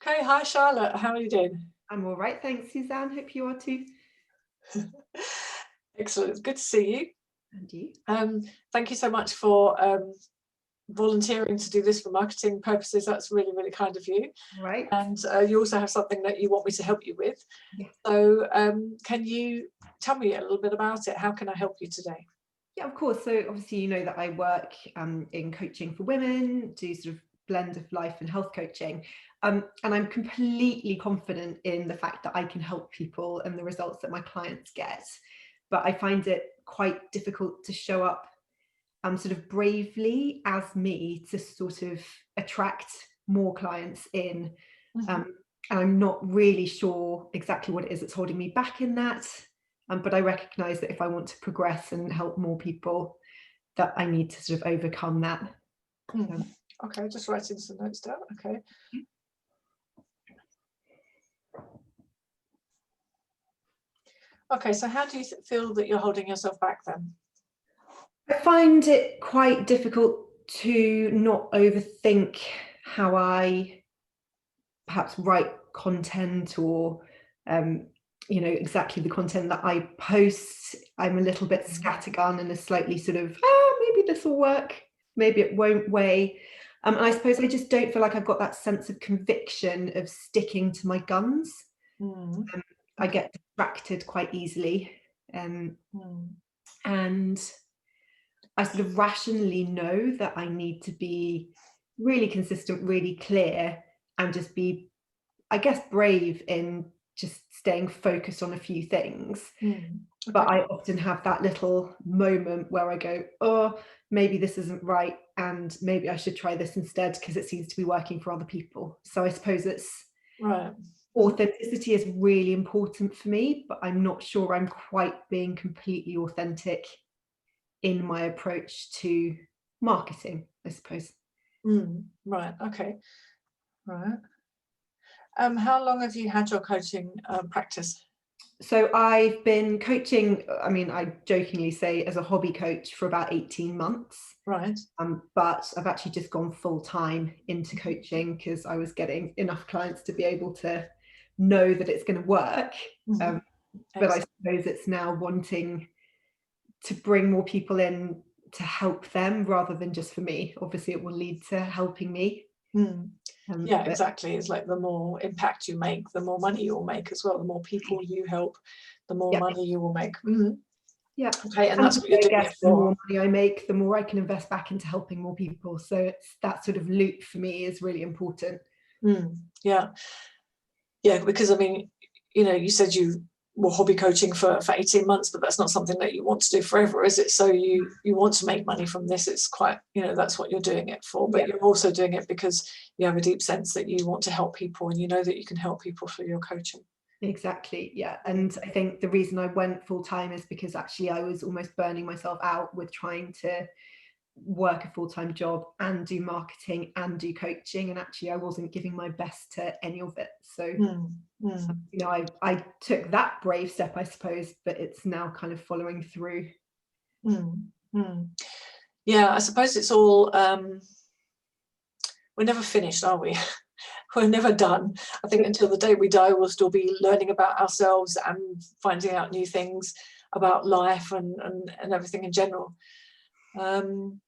Okay, hi Charlotte, how are you doing? I'm all right, thanks, Suzanne. Hope you are too. Excellent, it's good to see you. And you? Um, Thank you so much for volunteering to do this for marketing purposes. That's really, really kind of you. Right. And you also have something that you want me to help you with. Yes. So can you tell me a little bit about it? How can I help you today? Yeah, of course. So obviously, you know that I work in coaching for women, do sort of blend of life and health coaching. And I'm completely confident in the fact that I can help people and the results that my clients get. But I find it quite difficult to show up sort of bravely as me to sort of attract more clients in. Mhm. And I'm not really sure exactly what it is that's holding me back in that. But I recognize that if I want to progress and help more people, that I need to sort of overcome that. Mm. Okay, just writing some notes down. Okay. Okay, so how do you feel that you're holding yourself back then? I find it quite difficult to not overthink how I perhaps write content or exactly the content that I post. I'm a little bit Mhm. scattergun and a slightly sort of maybe this will work, maybe it won't way. And I suppose I just don't feel like I've got that sense of conviction of sticking to my guns. Mm. um, I Okay. get distracted quite easily, Mm. and I sort of rationally know that I need to be really consistent, really clear, and just be, I guess, brave in just staying focused on a few things. Mm. But Okay. I often have that little moment where I go, oh, maybe this isn't right. And maybe I should try this instead because it seems to be working for other people. So I suppose it's Right. Mhm. authenticity is really important for me, but I'm not sure I'm quite being completely authentic in my approach to marketing, I suppose. Mm. Right. Okay. Right. How long have you had your coaching practice? So I've been coaching, I mean, I jokingly say as a hobby coach for about 18 months. Right. But I've actually just gone full time into coaching because I was getting enough clients to be able to know that it's going to work. Mhm. Um, but I Excellent. suppose it's now wanting to bring more people in to help them rather than just for me. Obviously, it will lead to helping me. Mm. Yeah, But exactly. It's like the more impact you make, the more money you'll make as well. The more people you help, the more yeah, money you will make. Mhm. yeah. Okay, and And that's also, what you're I doing guess it the more for. money I make, the more I can invest back into helping more people. So it's that sort of loop for me is really important. Mm. Yeah, yeah. Because I mean, you said you were hobby coaching for 18 months, but that's not something that you want to do forever, is it? So you want to make money from this. It's quite, that's what you're doing it for. But Yeah. you're also doing it because you have a deep sense that you want to help people, and you know that you can help people through your coaching. Exactly. Yeah. Mm. And I think the reason I went full time is because actually I was almost burning myself out with trying to work a full time job and do marketing and do coaching. And actually, I wasn't giving my best to any of it. So, Mm. Mm. I took that brave step, I suppose, but it's now kind of following through. Mm. Mm. Yeah, I suppose it's all, we're never finished, are we? We're never done. I think until the day we die, we'll still be learning about ourselves and finding out new things about life and everything in general. Um,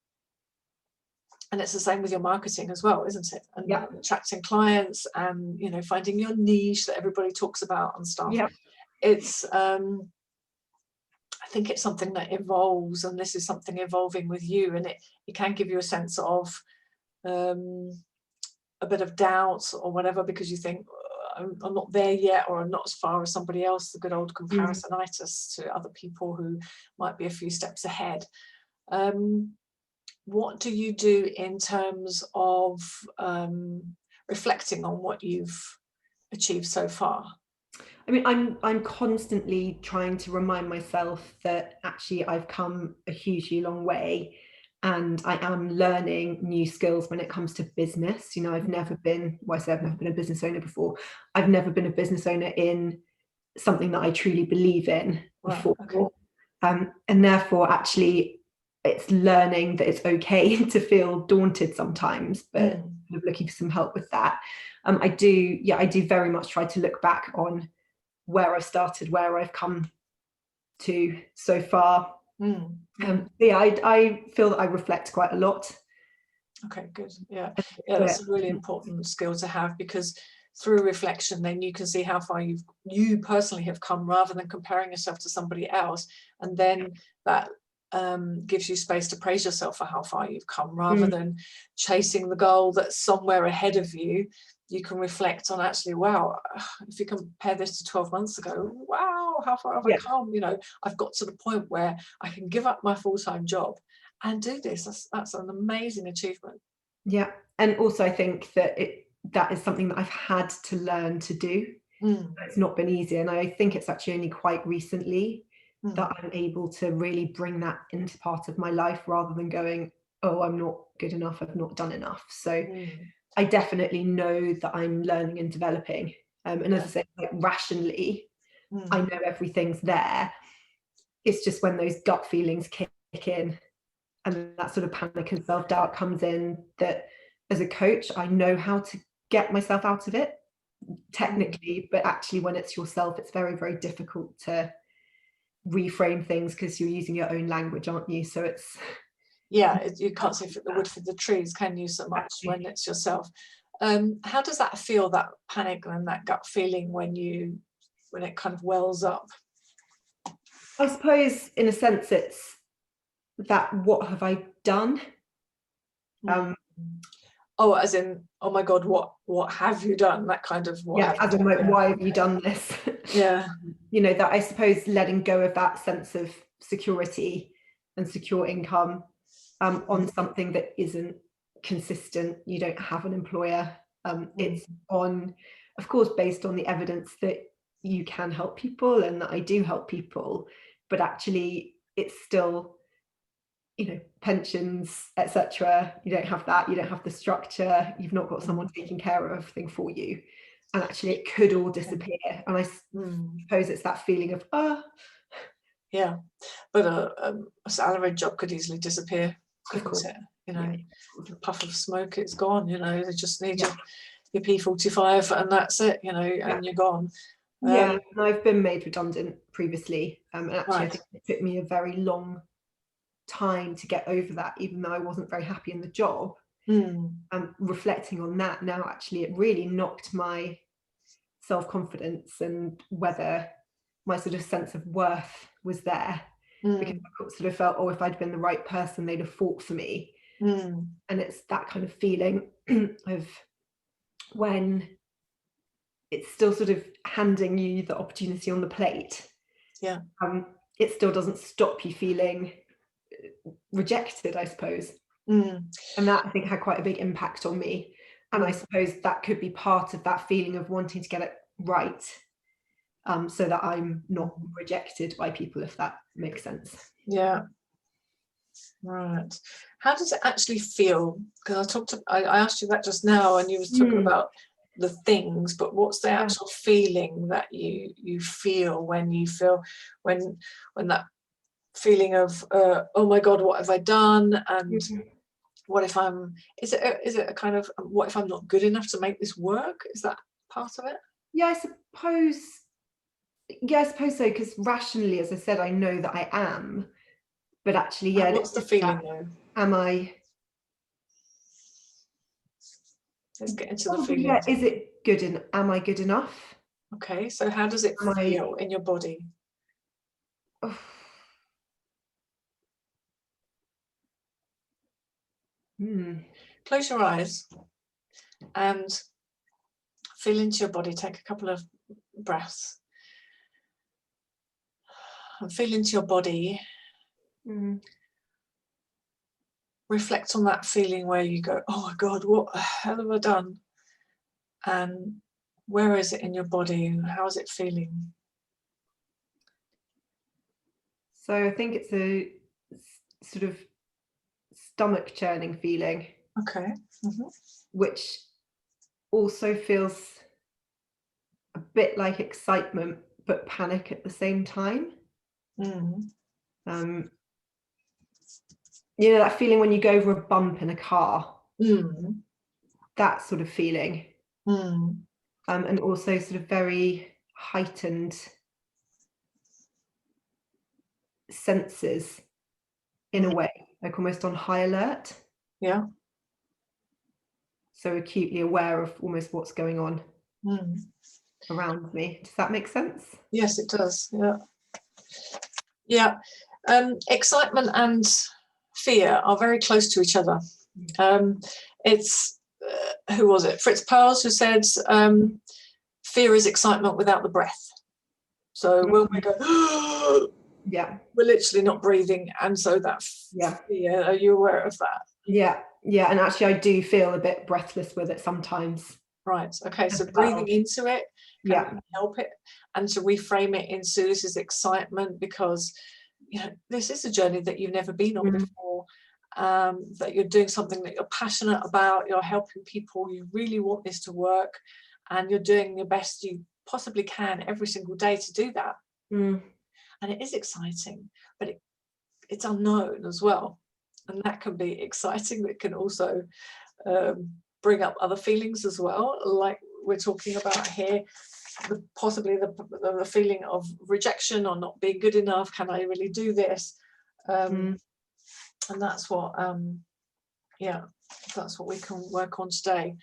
and it's the same with your marketing as well, isn't it? And Yeah. attracting clients and, finding your niche that everybody talks about and stuff. Yeah. It's, I think it's something that evolves, and this is something evolving with you, and it can give you a sense of um, a bit of doubt or whatever because you think I'm not there yet, or I'm not as far as somebody else, the good old Mm. comparisonitis to other people who might be a few steps ahead. Um, what do you do in terms of reflecting on what you've achieved so far? I mean, I'm constantly trying to remind myself that actually I've come a hugely long way and I am learning new skills when it comes to business. I've never been, well, I say I've never been a business owner before. I've never been a business owner in something that I truly believe in Right. before. Okay. And therefore, actually, it's learning that it's okay to feel daunted sometimes, but kind of looking for some help with that. I do very much try to look back on where I started, where I've come to so far. I feel that I reflect quite a lot. Okay, good. Yeah, that's a really Mm. important skill to have, because through reflection, then you can see how far you personally have come, rather than comparing yourself to somebody else. And then that gives you space to praise yourself for how far you've come, rather than chasing the goal that's somewhere ahead of you. You can reflect on, actually, wow, if you compare this to 12 months ago, wow, how far have I come? You know, I've got to the point where I can give up my full-time job and do this. That's an amazing achievement. Yeah, and also I think that that is something that I've had to learn to do. It's not been easy, and I think it's actually only quite recently that I'm able to really bring that into part of my life, rather than going, oh, I'm not good enough, I've not done enough. So I definitely know that I'm learning and developing. And as I said, like, rationally, I know everything's there. It's just when those gut feelings kick in and that sort of panic and self-doubt comes in, that as a coach, I know how to get myself out of it technically, but actually when it's yourself, it's very, very difficult to reframe things, because you're using your own language, aren't you? So it's you can't see the wood for the trees, can you, so much when it's yourself. How does that feel, that panic and that gut feeling, when it kind of wells up? I suppose in a sense it's that, what have I done? Oh, as in, oh my God, what have you done? That kind of, as in, like, why have you done this? You know, that, I suppose, letting go of that sense of security and secure income on something that isn't consistent. You don't have an employer. It's on, of course, based on the evidence that you can help people and that I do help people, but actually it's still, you know, pensions, etc. You don't have that. You don't have the structure. You've not got someone taking care of everything for you, and actually it could all disappear. And I suppose it's that feeling of yeah, but a salaried job could easily disappear, couldn't it? You know, with a puff of smoke, it's gone. You know, they just need your P45 and that's it. You know, and you're gone. And I've been made redundant previously, and actually I think it took me a very long time to get over that, even though I wasn't very happy in the job. Reflecting on that now, actually it really knocked my self-confidence and whether my sort of sense of worth was there, because I sort of felt, oh, if I'd been the right person, they'd have fought for me. And it's that kind of feeling of when it's still sort of handing you the opportunity on the plate, it still doesn't stop you feeling rejected, I suppose. And that, I think, had quite a big impact on me. And I suppose that could be part of that feeling of wanting to get it right, so that I'm not rejected by people, if that makes sense. Yeah. Right. How does it actually feel? Because I asked you that just now, and you was talking about the things, but what's the actual feeling that you feel when you feel when that feeling of oh my God, what have I done? And what if is it a kind of, what if I'm not good enough to make this work? Is that part of it? I suppose so, because rationally, as I said, I know that I am, but actually, what's the feeling though? Am I? Let's get into the feeling. Is it good enough? Am I good enough? Okay, so how does it feel in your body? Close your eyes and feel into your body. Take a couple of breaths and feel into your body. Reflect on that feeling where you go, oh my God, what the hell have I done? And where is it in your body? How is it feeling? So I think it's a sort of stomach churning feeling. Okay. Which also feels a bit like excitement, but panic at the same time. You know, that feeling when you go over a bump in a car, Mm. that sort of feeling. Mm. And also sort of very heightened senses in a Mm. way, like almost on high alert. Yeah. So acutely aware of almost what's going on Mm. around me. Does that make sense? Yes, it does. Yeah. Yeah. Excitement and fear are very close to each other. It's who was it? Fritz Perls, who said, fear is excitement without the breath. So when we go, Yeah, we're literally not breathing, and so that fear. Are you aware of that? yeah, and actually I do feel a bit breathless with it sometimes. Right. Okay. So breathing into it can help it, and to reframe it into this is excitement because this is a journey that you've never been on before. That you're doing something that you're passionate about. You're helping people. You really want this to work, and you're doing the best you possibly can every single day to do that. And it is exciting, but it's unknown as well, and that can be exciting. That can also bring up other feelings as well, like we're talking about here, possibly the feeling of rejection or not being good enough. Can I really do this? And that's what that's what we can work on today.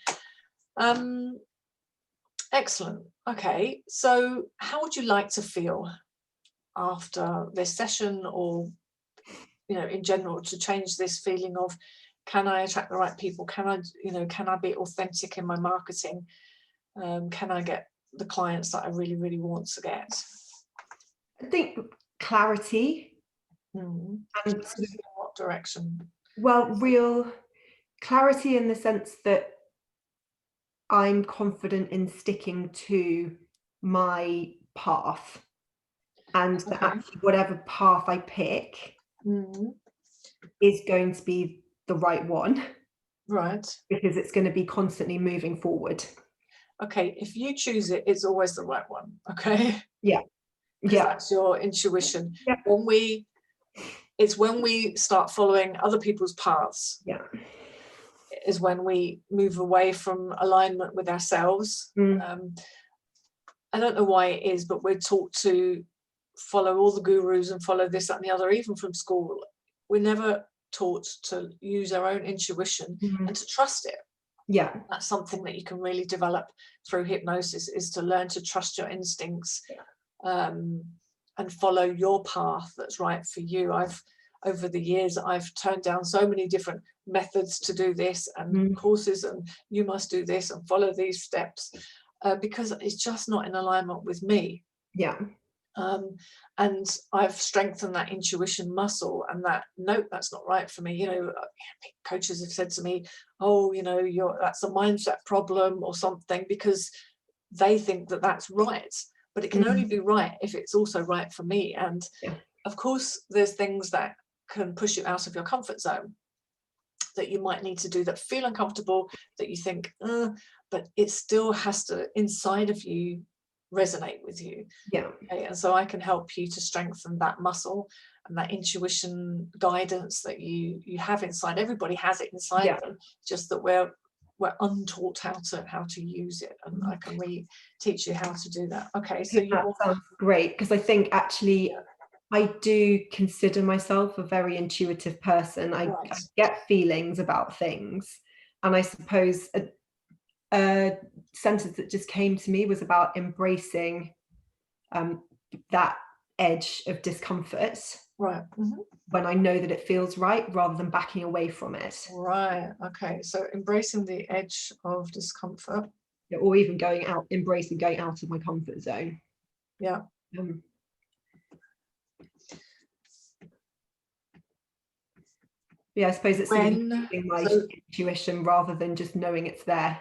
Excellent. Okay, so how would you like to feel after this session, or in general, to change this feeling of, can I attract the right people? Can I be authentic in my marketing? Can I get the clients that I really, really want to get? I think clarity. And in what direction? Well, real clarity in the sense that I'm confident in sticking to my path, and that actually whatever path I pick is going to be the right one. Right. Because it's going to be constantly moving forward. Okay, if you choose it, it's always the right one. Okay. Yeah. Because that's your intuition. It's when we start following other people's paths. Is when we move away from alignment with ourselves. I don't know why it is, but we're taught to follow all the gurus and follow this, that, and the other, even from school. We're never taught to use our own intuition and to trust it. That's something that you can really develop through hypnosis, is to learn to trust your instincts and follow your path that's right for you. Over the years, I've turned down so many different methods to do this and courses, and you must do this and follow these steps because it's just not in alignment with me. And I've strengthened that intuition muscle, and that, nope, that's not right for me. Coaches have said to me, oh, that's a mindset problem or something, because they think that that's right, but it can only be right if it's also right for me. And of course there's things that can push you out of your comfort zone that you might need to do that feel uncomfortable, that you think but it still has to, inside of you, resonate with you. Okay, and so I can help you to strengthen that muscle and that intuition guidance that you have inside. Everybody has it inside them, just that we're untaught how to use it, and I can really teach you how to do that. Okay, so that sounds great, because I think actually I do consider myself a very intuitive person. I get feelings about things, and I suppose a sentence that just came to me was about embracing that edge of discomfort when I know that it feels right, rather than backing away from it. Right. Okay, so embracing the edge of discomfort, or even embracing going out of my comfort zone. I suppose it's using my intuition rather than just knowing it's there.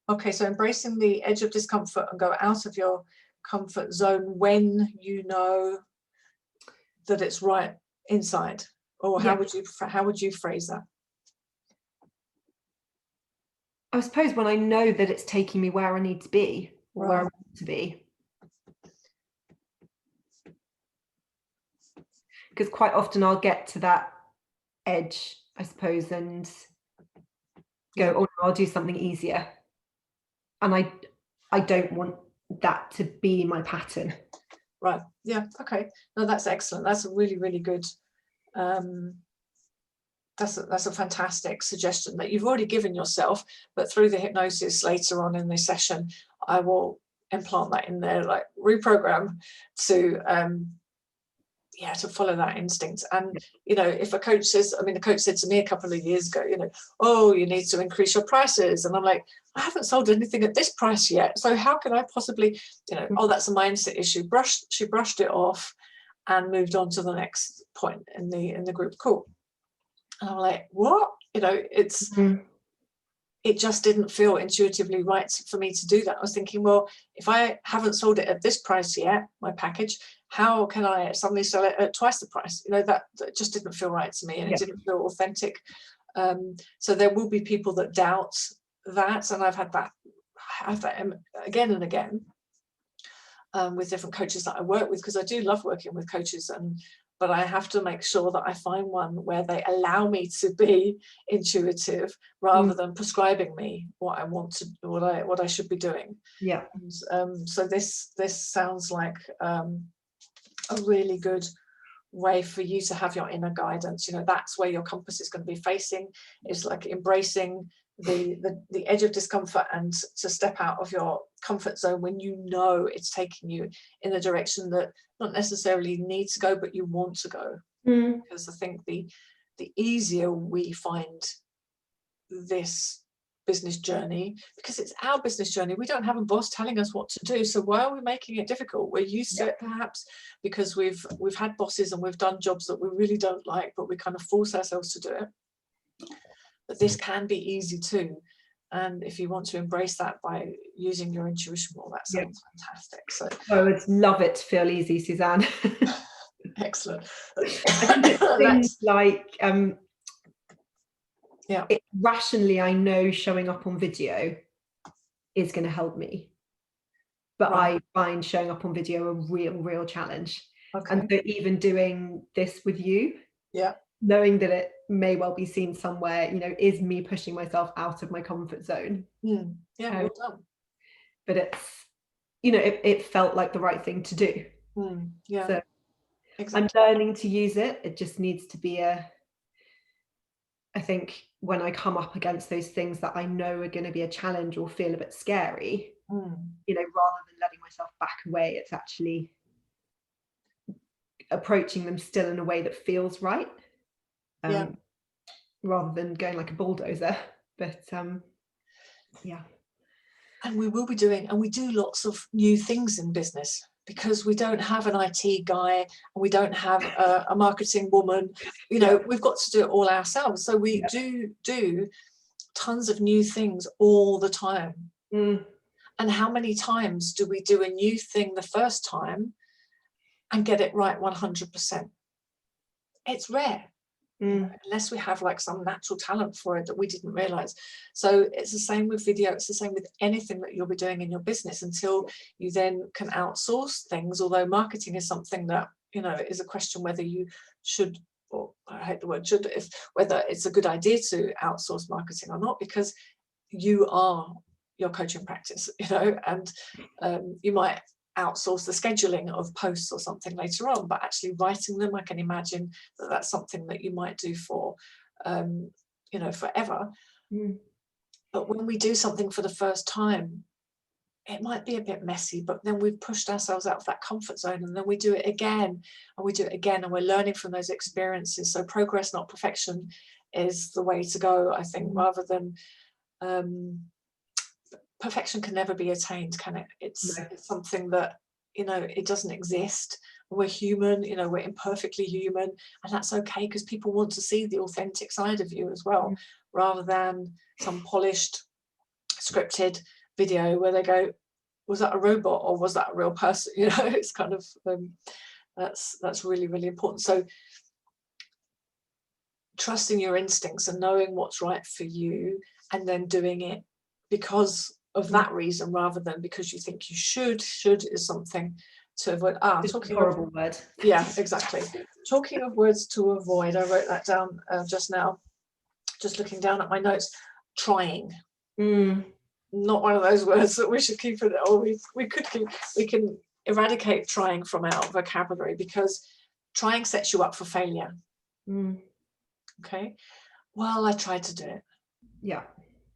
Okay, so embracing the edge of discomfort and go out of your comfort zone when you know that it's right inside, or how would you phrase that? I suppose when I know that it's taking me where I need to be, or where I want to be. Because quite often I'll get to that edge I suppose, and go, oh, I'll do something easier. And I don't want that to be my pattern. Right. Yeah. Okay. No, that's excellent. That's a really, really good. That's a fantastic suggestion that you've already given yourself, but through the hypnosis later on in this session, I will implant that in there, like reprogram to to follow that instinct. And if a coach says, the coach said to me a couple of years ago, oh, you need to increase your prices, and I'm like, I haven't sold anything at this price yet, so how can I possibly, oh, that's a mindset issue. She brushed it off and moved on to the next point in the group call. And I'm like, what? It just didn't feel intuitively right for me to do that. I was thinking, well, if I haven't sold it at this price yet, my package, how can I suddenly sell it at twice the price? That just didn't feel right to me, and it didn't feel authentic. So there will be people that doubt that, and I've had that again and again with different coaches that I work with, because I do love working with coaches, but I have to make sure that I find one where they allow me to be intuitive rather than prescribing me what I want to, what I should be doing. Yeah. And, so this sounds like a really good way for you to have your inner guidance. That's where your compass is going to be facing. It's like embracing the edge of discomfort and to step out of your comfort zone when it's taking you in a direction that not necessarily need to go, but you want to go. Because I think the easier we find this business journey, because it's our business journey, we don't have a boss telling us what to do, so why are we making it difficult? We're used to it, perhaps because we've had bosses and we've done jobs that we really don't like, but we kind of force ourselves to do it. But this can be easy too, and if you want to embrace that by using your intuition more, that sounds fantastic. So I would love it to feel easy, Suzanne. Excellent. I think it's things like rationally, I know showing up on video is going to help me, but I find showing up on video a real challenge. And so even doing this with you, knowing that it may well be seen somewhere, is me pushing myself out of my comfort zone. Well done. But it's, it felt like the right thing to do. So exactly. I'm learning to use it. It just needs to be I think when I come up against those things that I know are going to be a challenge or feel a bit scary, rather than letting myself back away, it's actually approaching them still in a way that feels right. Rather than going like a bulldozer. But and we will be doing, and we do lots of new things in business, because we don't have an IT guy and we don't have a marketing woman. We've got to do it all ourselves. So we do tons of new things all the time. And how many times do we do a new thing the first time and get it right 100%? It's rare. Unless we have like some natural talent for it that we didn't realize. So it's the same with video, it's the same with anything that you'll be doing in your business, until you then can outsource things. Although marketing is something that is a question whether you should, or I hate the word should, whether it's a good idea to outsource marketing or not, because you are your coaching practice, and you might outsource the scheduling of posts or something later on, but actually writing them, I can imagine that that's something that you might do for forever. But when we do something for the first time, it might be a bit messy, but then we've pushed ourselves out of that comfort zone, and then we do it again and we do it again, and we're learning from those experiences. So progress, not perfection, is the way to go, I think, rather than perfection can never be attained, can it? It's something that, it doesn't exist. We're human, we're imperfectly human, and that's okay, because people want to see the authentic side of you as well, rather than some polished, scripted video where they go, was that a robot or was that a real person? It's kind of, that's really, really important. So trusting your instincts and knowing what's right for you, and then doing it because of that reason, rather than because you think you should is something to avoid. Talking horrible word. Yeah, exactly. Talking of words to avoid, I wrote that down just now. just looking down at my notes, trying. Mm. Not one of those words that we should keep it, or we can eradicate trying from our vocabulary, because trying sets you up for failure. Mm. Okay, well, I tried to do it. Yeah.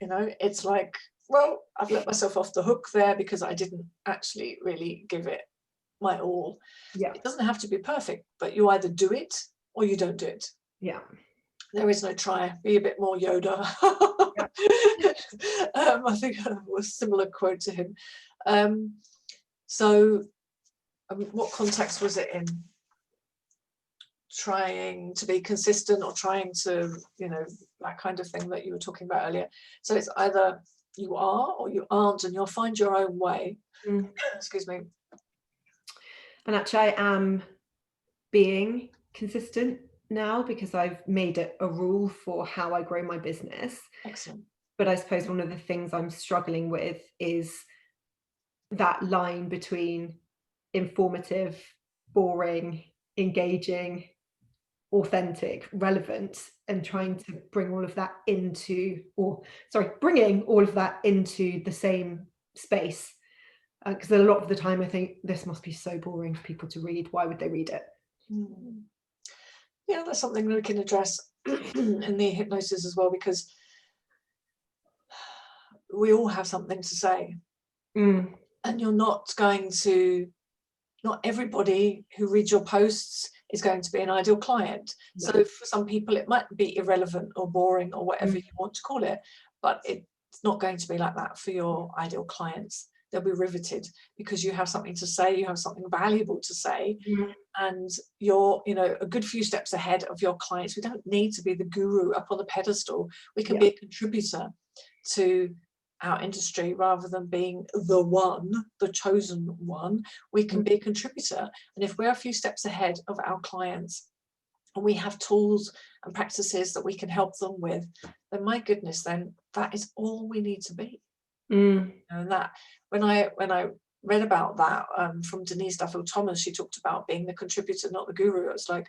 You know, it's like, well, I've let myself off the hook there because I didn't actually really give it my all. Yeah. It doesn't have to be perfect, but you either do it or you don't do it. Yeah. There is no try. Be a bit more Yoda. Yeah. I think it was a similar quote to him. So what context was it in? Trying to be consistent, or trying to, you know, that kind of thing that you were talking about earlier. So it's either you are or you aren't, and you'll find your own way. Mm. Excuse me. And actually, I am being consistent now, because I've made it a rule for how I grow my business. Excellent. But I suppose one of the things I'm struggling with is that line between informative, boring, engaging, authentic, relevant, and trying to bring all of that into, bringing all of that into the same space. Because a lot of the time I think this must be so boring for people to read. Why would they read it? Yeah, that's something we can address in the hypnosis as well, because we all have something to say. And you're not going to, not everybody who reads your posts is going to be an ideal client. No. So for some people it might be irrelevant or boring or whatever you want to call it, but it's not going to be like that for your ideal clients. They'll be riveted because you have something to say, you have something valuable to say, and you're, you know, a good few steps ahead of your clients. We don't need to be the guru up on the pedestal. We can be a contributor to our industry rather than being the one, the chosen one. We can be a contributor, and if we're a few steps ahead of our clients and we have tools and practices that we can help them with, then my goodness, then that is all we need to be. And that, when I read about that from Denise Duffield-Thomas, she talked about being the contributor, not the guru. It was like,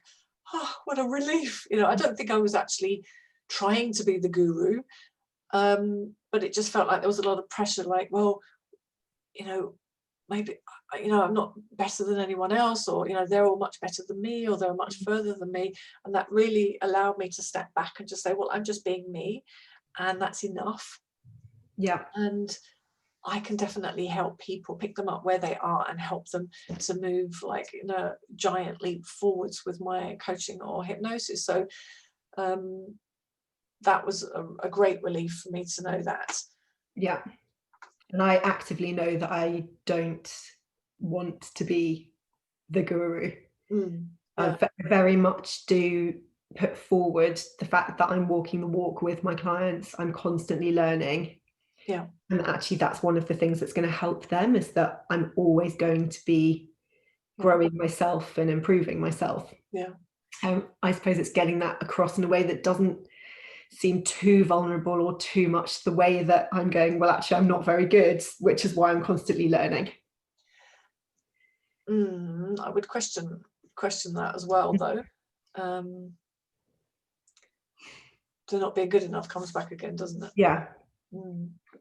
oh, what a relief. You know, I don't think I was actually trying to be the guru, but it just felt like there was a lot of pressure, like, well, you know, maybe, you know, I'm not better than anyone else, or, you know, they're all much better than me, or they're much further than me. And that really allowed me to step back and just say, well, I'm just being me, and that's enough. Yeah. And I can definitely help people, pick them up where they are and help them to move like in a giant leap forwards with my coaching or hypnosis. So that was a great relief for me to know that. Yeah. And I actively know that I don't want to be the guru. I very much do put forward the fact that I'm walking the walk with my clients. I'm constantly learning. Yeah. And actually that's one of the things that's going to help them, is that I'm always going to be growing myself and improving myself. Yeah. I suppose it's getting that across in a way that doesn't seem too vulnerable or too much the way that I'm going, well, actually I'm not very good, which is why I'm constantly learning. I would question that as well, though. To not being good enough comes back again, doesn't it? Yeah.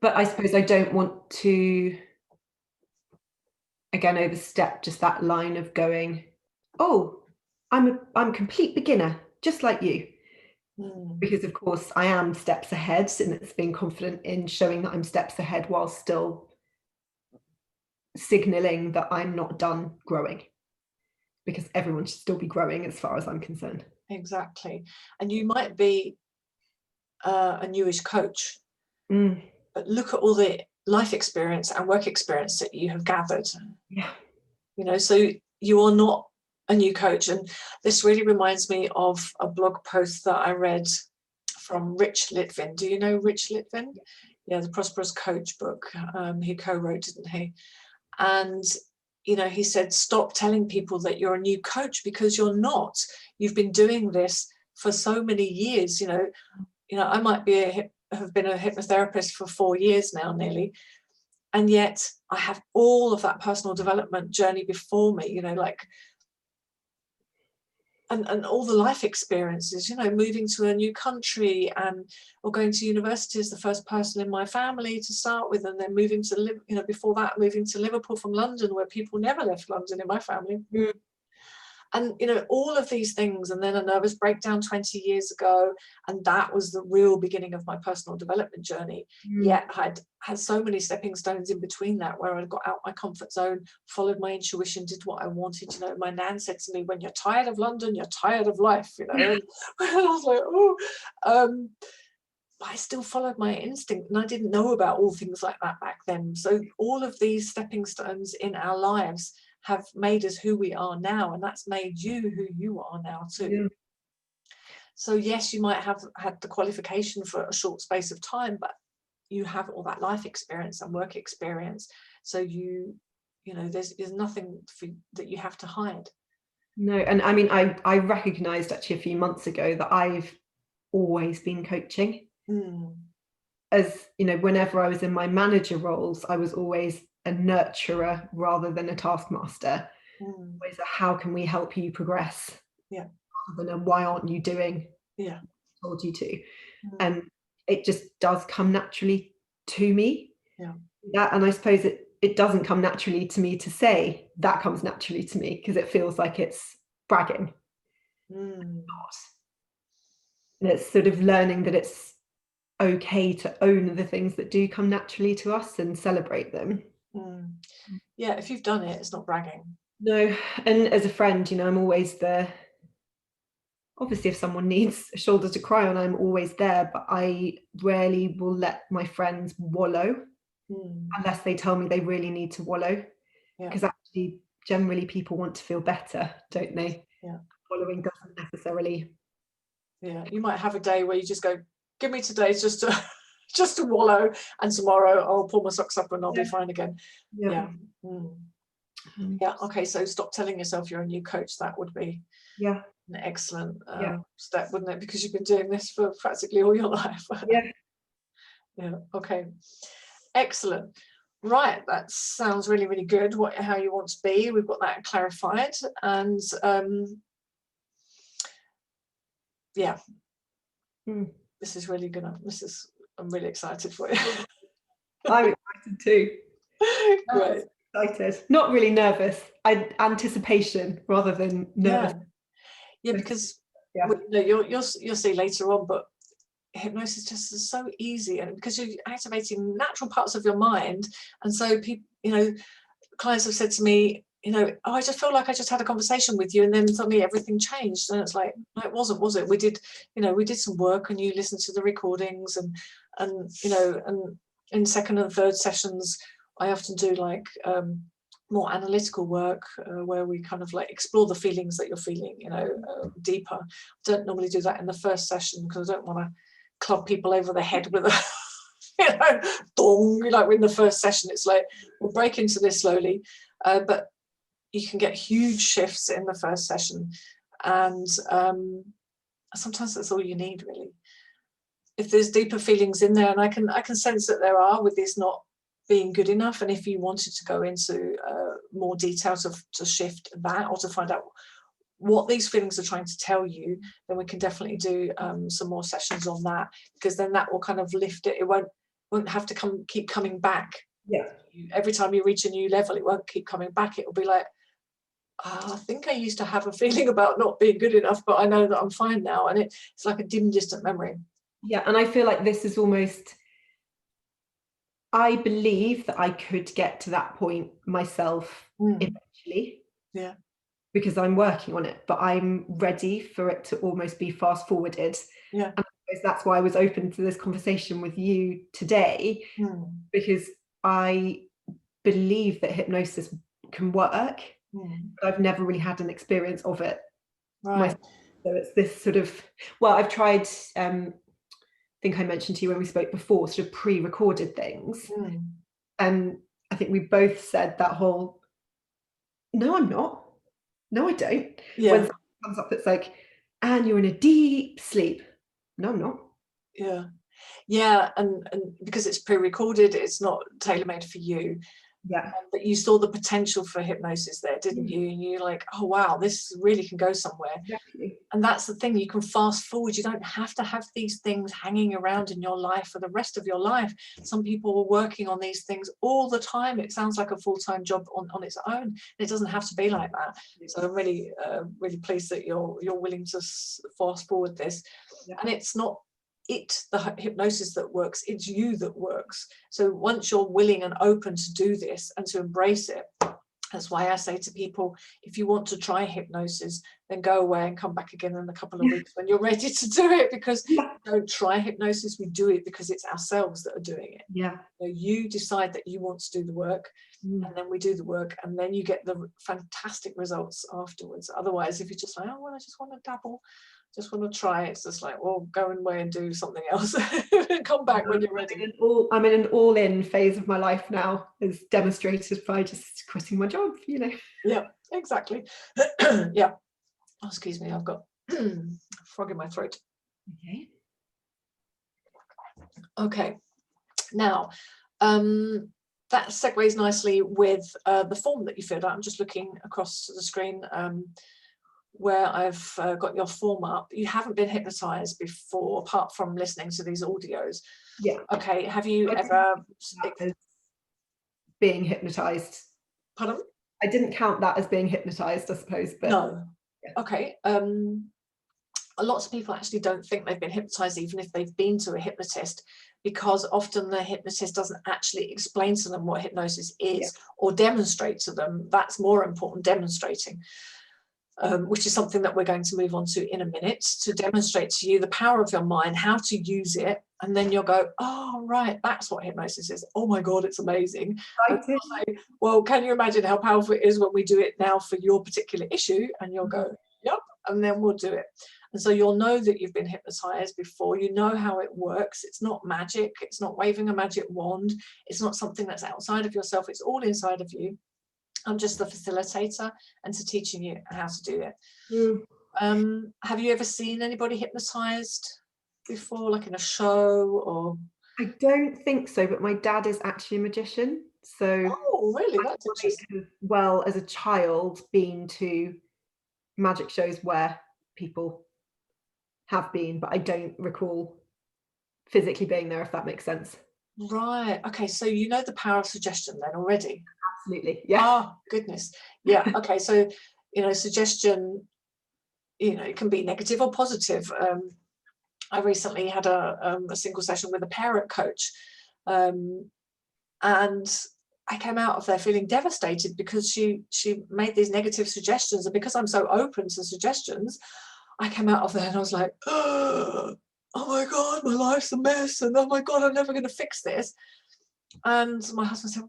But I suppose I don't want to, again, overstep just that line of going, oh, I'm a complete beginner, just like you. Because of course I am steps ahead, and it's being confident in showing that I'm steps ahead while still signaling that I'm not done growing, because everyone should still be growing as far as I'm concerned. Exactly. And you might be a newish coach, but look at all the life experience and work experience that you have gathered. Yeah. You know, so you are not a new coach. And this really reminds me of a blog post that I read from Rich Litvin. Do you know Rich Litvin? Yeah, the Prosperous Coach book. He co-wrote, didn't he? And, you know, he said, stop telling people that you're a new coach, because you're not. You've been doing this for so many years. You know, I might be have been a hypnotherapist for 4 years now, nearly. And yet I have all of that personal development journey before me, you know, like and all the life experiences, you know, moving to a new country or going to university as the first person in my family to start with, and then moving to live, you know, before that moving to Liverpool from London, where people never left London in my family. And, you know, all of these things, and then a nervous breakdown 20 years ago. And that was the real beginning of my personal development journey. Yet I'd had so many stepping stones in between that, where I got out my comfort zone, followed my intuition, did what I wanted. You know, my nan said to me, when you're tired of London, you're tired of life, you know. And I was like, oh, but I still followed my instinct, and I didn't know about all things like that back then. So all of these stepping stones in our lives have made us who we are now, and that's made you who you are now too. So yes, you might have had the qualification for a short space of time, but you have all that life experience and work experience, so you know, there's nothing that you have to hide. No, and I mean, I recognized actually a few months ago that I've always been coaching. As you know, whenever I was in my manager roles, I was always a nurturer rather than a taskmaster. Always a, how can we help you progress? Rather than a, why aren't you doing what I told you to? And it just does come naturally to me. That, and I suppose it doesn't come naturally to me to say, that comes naturally to me, because it feels like it's bragging. And it's sort of learning that it's okay to own the things that do come naturally to us and celebrate them. Yeah, if you've done it, it's not bragging. No, and as a friend, you know, I'm always there. Obviously, if someone needs a shoulder to cry on, I'm always there, but I rarely will let my friends wallow unless they tell me they really need to wallow. Because actually, generally, people want to feel better, don't they? Wallowing doesn't necessarily. You might have a day where you just go, give me today just to wallow, and tomorrow I'll pull my socks up and I'll be fine again. Okay, so stop telling yourself you're a new coach. That would be an excellent step, wouldn't it? Because you've been doing this for practically all your life. Okay, excellent. Right, that sounds really, really good. How you want to be, we've got that clarified. And this is really I'm really excited for you. I'm excited too. Great. Excited, not really nervous. Anticipation rather than nervous. Because you'll see later on, but hypnosis just is so easy, and because you're activating natural parts of your mind. And so people, you know, clients have said to me, you know, oh, I just feel like I just had a conversation with you and then suddenly everything changed. And it's like, no, it wasn't, was it? We did some work, and you listened to the recordings, and you know, and in second and third sessions I often do like more analytical work, where we kind of like explore the feelings that you're feeling, you know, deeper. I don't normally do that in the first session because I don't want to club people over the head with a you know, dong, like in the first session. It's like, we'll break into this slowly, but you can get huge shifts in the first session, and sometimes that's all you need, really. If there's deeper feelings in there, and I can sense that there are, with this not being good enough, and if you wanted to go into more details to shift that, or to find out what these feelings are trying to tell you, then we can definitely do some more sessions on that, because then that will kind of lift it. It won't have to keep coming back. Every time you reach a new level, it won't keep coming back. It will be like, I think I used to have a feeling about not being good enough, but I know that I'm fine now. And it's like a dim, distant memory. And I feel like this is almost, I believe that I could get to that point myself eventually. Because I'm working on it, but I'm ready for it to almost be fast forwarded. And I suppose that's why I was open to this conversation with you today, because I believe that hypnosis can work, but I've never really had an experience of it myself. So it's this sort of, well, I've tried, I think I mentioned to you when we spoke before, sort of pre-recorded things. And I think we both said that whole, no, I'm not. No, I don't. When something comes up that's like, and you're in a deep sleep. No, I'm not. And because it's pre-recorded, it's not tailor-made for you. Yeah. But you saw the potential for hypnosis there, didn't you? And you're like, oh wow, this really can go somewhere. Exactly. And that's the thing, you can fast forward. You don't have to have these things hanging around in your life for the rest of your life. Some people are working on these things all the time. It sounds like a full-time job on its own. It doesn't have to be like that. So I'm really really pleased that you're willing to fast forward this. Yeah. And it's not the hypnosis that works, it's you that works. So once you're willing and open to do this and to embrace it, that's why I say to people, if you want to try hypnosis, then go away and come back again in a couple of weeks when you're ready to do it, because we don't try hypnosis, we do it because it's ourselves that are doing it. Yeah. So you decide that you want to do the work, and then we do the work, and then you get the fantastic results afterwards. Otherwise, if you're just like, oh well, I just want to dabble, just want to try, it's just like, well, go away and do something else and come back when you're ready. I'm in an all-in phase of my life now, as demonstrated by just quitting my job, you know. Yeah, exactly. Yeah. Oh, excuse me, I've got a frog in my throat. Okay. Okay. Now, that segues nicely with the form that you filled out. I'm just looking across the screen where I've got your form up. You haven't been hypnotized before, apart from listening to these audios. Yeah. Okay. Have you ever being hypnotized? Pardon? I didn't count that as being hypnotized, I suppose, but no. Yeah. Okay. Lots of people actually don't think they've been hypnotized, even if they've been to a hypnotist, because often the hypnotist doesn't actually explain to them what hypnosis is or demonstrate to them. That's more important, demonstrating. Which is something that we're going to move on to in a minute, to demonstrate to you the power of your mind, how to use it, and then you'll go, oh right, that's what hypnosis is. Oh my God, it's amazing. And you'll say, well, can you imagine how powerful it is when we do it now for your particular issue? And you'll go, yep, and then we'll do it. And so you'll know that you've been hypnotized before. You know how it works. It's not magic. It's not waving a magic wand. It's not something that's outside of yourself. It's all inside of you. I'm just the facilitator and to teaching you how to do it. Have you ever seen anybody hypnotized before, like in a show or? I don't think so, but my dad is actually a magician. So oh, really? That's interesting. Well, as a child, been to magic shows where people have been, but I don't recall physically being there, if that makes sense. Right. Okay. So you know the power of suggestion then already? Absolutely. Yeah. Oh, goodness. Yeah. Okay. So, you know, suggestion, you know, it can be negative or positive. I recently had a single session with a parent coach, and I came out of there feeling devastated because she made these negative suggestions, and because I'm so open to suggestions, I came out of there and I was like, oh my God, my life's a mess, and oh my God, I'm never going to fix this. And my husband said,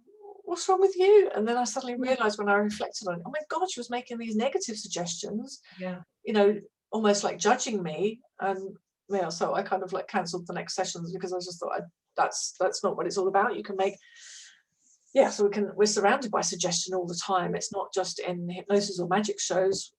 what's wrong with you? And then I suddenly realized when I reflected on it, oh my God, she was making these negative suggestions, you know, almost like judging me. And yeah, so I kind of like cancelled the next sessions because I just thought that's not what it's all about. You can make, yeah, so we're surrounded by suggestion all the time. It's not just in hypnosis or magic shows.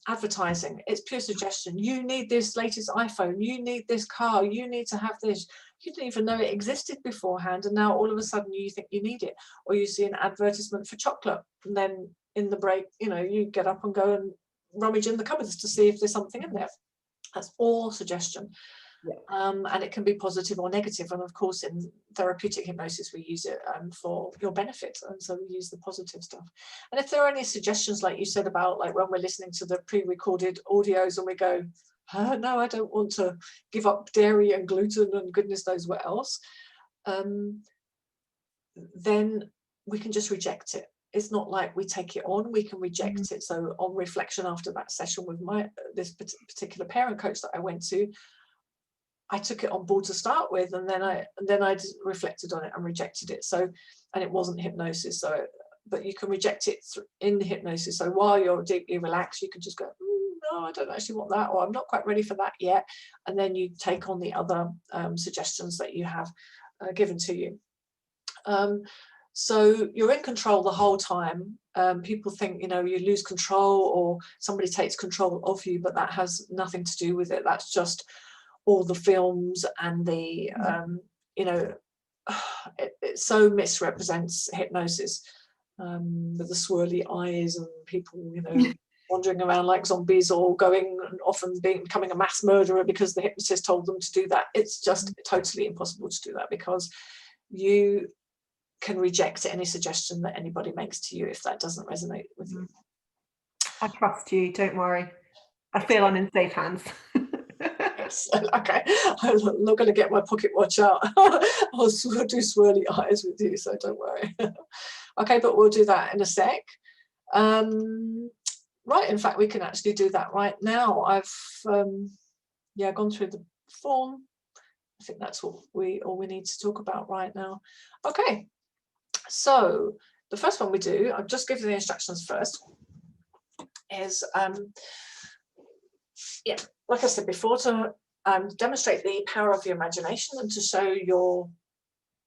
Advertising, it's pure suggestion. You need this latest iPhone, you need this car, you need to have this. You didn't even know it existed beforehand, and now all of a sudden you think you need it. Or you see an advertisement for chocolate, and then in the break, you know, you get up and go and rummage in the cupboards to see if there's something in there. That's all suggestion. And it can be positive or negative, and of course in therapeutic hypnosis we use it for your benefit, and so we use the positive stuff. And if there are any suggestions, like you said, about like when we're listening to the pre-recorded audios and we go, no, I don't want to give up dairy and gluten and goodness knows what else, then we can just reject it. It's not like we take it on, we can reject it. So on reflection after that session with this particular parent coach that I went to, I took it on board to start with, and then I just reflected on it and rejected it. So, and it wasn't hypnosis. So, but you can reject it in hypnosis. So while you're deeply relaxed, you can just go, no, I don't actually want that, or I'm not quite ready for that yet. And then you take on the other suggestions that you have given to you. So you're in control the whole time. People think, you know, you lose control or somebody takes control of you, but that has nothing to do with it. That's just all the films and the, you know, it so misrepresents hypnosis, with the swirly eyes and people, you know, wandering around like zombies, or going and often becoming a mass murderer because the hypnotist told them to do that. It's just totally impossible to do that, because you can reject any suggestion that anybody makes to you if that doesn't resonate with you. I trust you, don't worry. I feel I'm in safe hands. Yes. Okay, I'm not going to get my pocket watch out. I'll do swirly eyes with you, so don't worry. Okay, but we'll do that in a sec. Right, in fact, we can actually do that right now. I've gone through the form. I think that's all we need to talk about right now. Okay, so the first one we do, I'll just give you the instructions first, is like I said before, to demonstrate the power of your imagination and to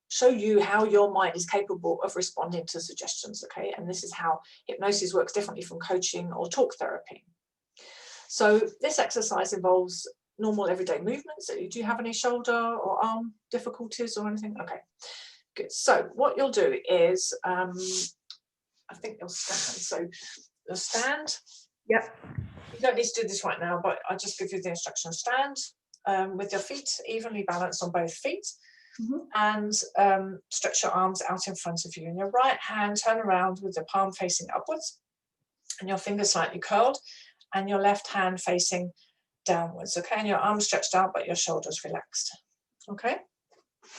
show you how your mind is capable of responding to suggestions. Okay, and this is how hypnosis works differently from coaching or talk therapy. So this exercise involves normal everyday movements. Do you have any shoulder or arm difficulties or anything? Okay, good. So what you'll do is, I think you'll stand. So you'll stand. Yep. You don't need to do this right now, but I'll just give you the instructions. Stand with your feet evenly balanced on both feet, and stretch your arms out in front of you. And your right hand, turn around with your palm facing upwards and your fingers slightly curled, and your left hand facing downwards. Okay, and your arms stretched out but your shoulders relaxed. Okay.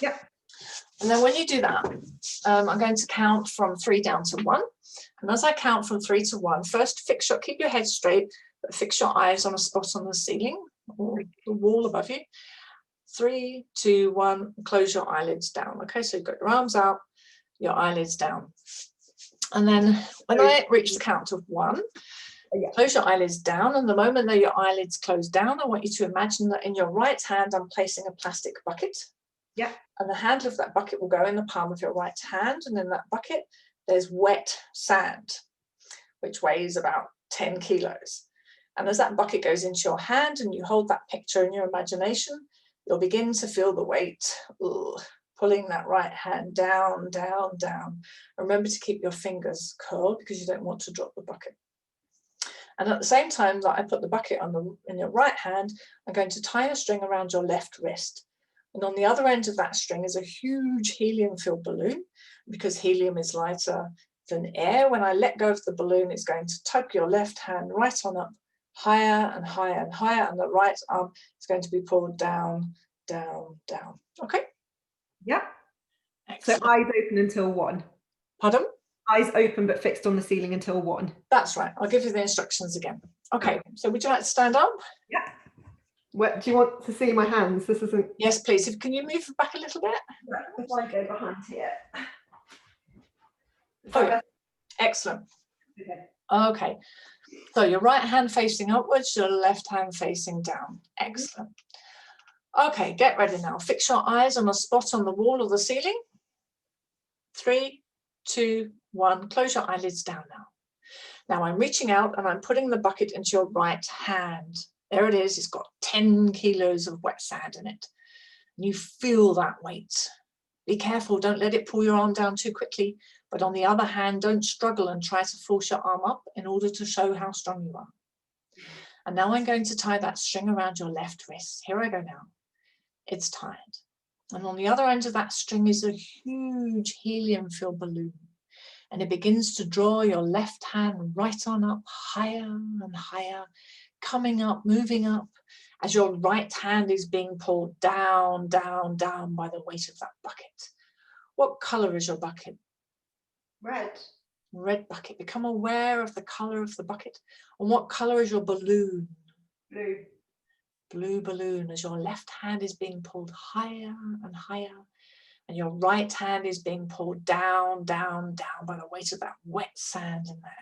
Yep. And then when you do that, I'm going to count from 3 down to 1. And as I count from 3 to 1, first keep your head straight, but fix your eyes on a spot on the ceiling or the wall above you. 3, 2, 1, close your eyelids down. Okay, so you've got your arms out, your eyelids down. And then when I reach the count of 1, close your eyelids down, and the moment that your eyelids close down, I want you to imagine that in your right hand I'm placing a plastic bucket. Yeah. And the handle of that bucket will go in the palm of your right hand, and in that bucket there's wet sand, which weighs about 10 kilos. And as that bucket goes into your hand and you hold that picture in your imagination, you'll begin to feel the weight, pulling that right hand down, down, down. Remember to keep your fingers curled because you don't want to drop the bucket. And at the same time that I put the bucket in your right hand, I'm going to tie a string around your left wrist. And on the other end of that string is a huge helium-filled balloon. Because helium is lighter than air, when I let go of the balloon, it's going to tug your left hand right on up, higher and higher and higher, and the right arm is going to be pulled down, down, down. Okay? Yeah. Excellent. So eyes open until 1. Pardon? Eyes open but fixed on the ceiling until 1. That's right. I'll give you the instructions again. Okay, so would you like to stand up? Yeah. Do you want to see my hands? This isn't... Yes, please. Can you move back a little bit? If I go behind here. Oh, yeah. Excellent. Okay. Okay. So your right hand facing upwards, your left hand facing down. Excellent. Okay, get ready now. Fix your eyes on a spot on the wall or the ceiling. 3, 2, 1. Close your eyelids down now. Now I'm reaching out and I'm putting the bucket into your right hand. There it is. It's got 10 kilos of wet sand in it. And you feel that weight. Be careful. Don't let it pull your arm down too quickly. But on the other hand, don't struggle and try to force your arm up in order to show how strong you are. And now I'm going to tie that string around your left wrist. Here I go now. It's tied. And on the other end of that string is a huge helium-filled balloon. And it begins to draw your left hand right on up, higher and higher, coming up, moving up, as your right hand is being pulled down, down, down by the weight of that bucket. What color is your bucket? Red. Red bucket. Become aware of the color of the bucket. And what color is your balloon? Blue. Blue balloon, as your left hand is being pulled higher and higher, and your right hand is being pulled down, down, down by the weight of that wet sand in there.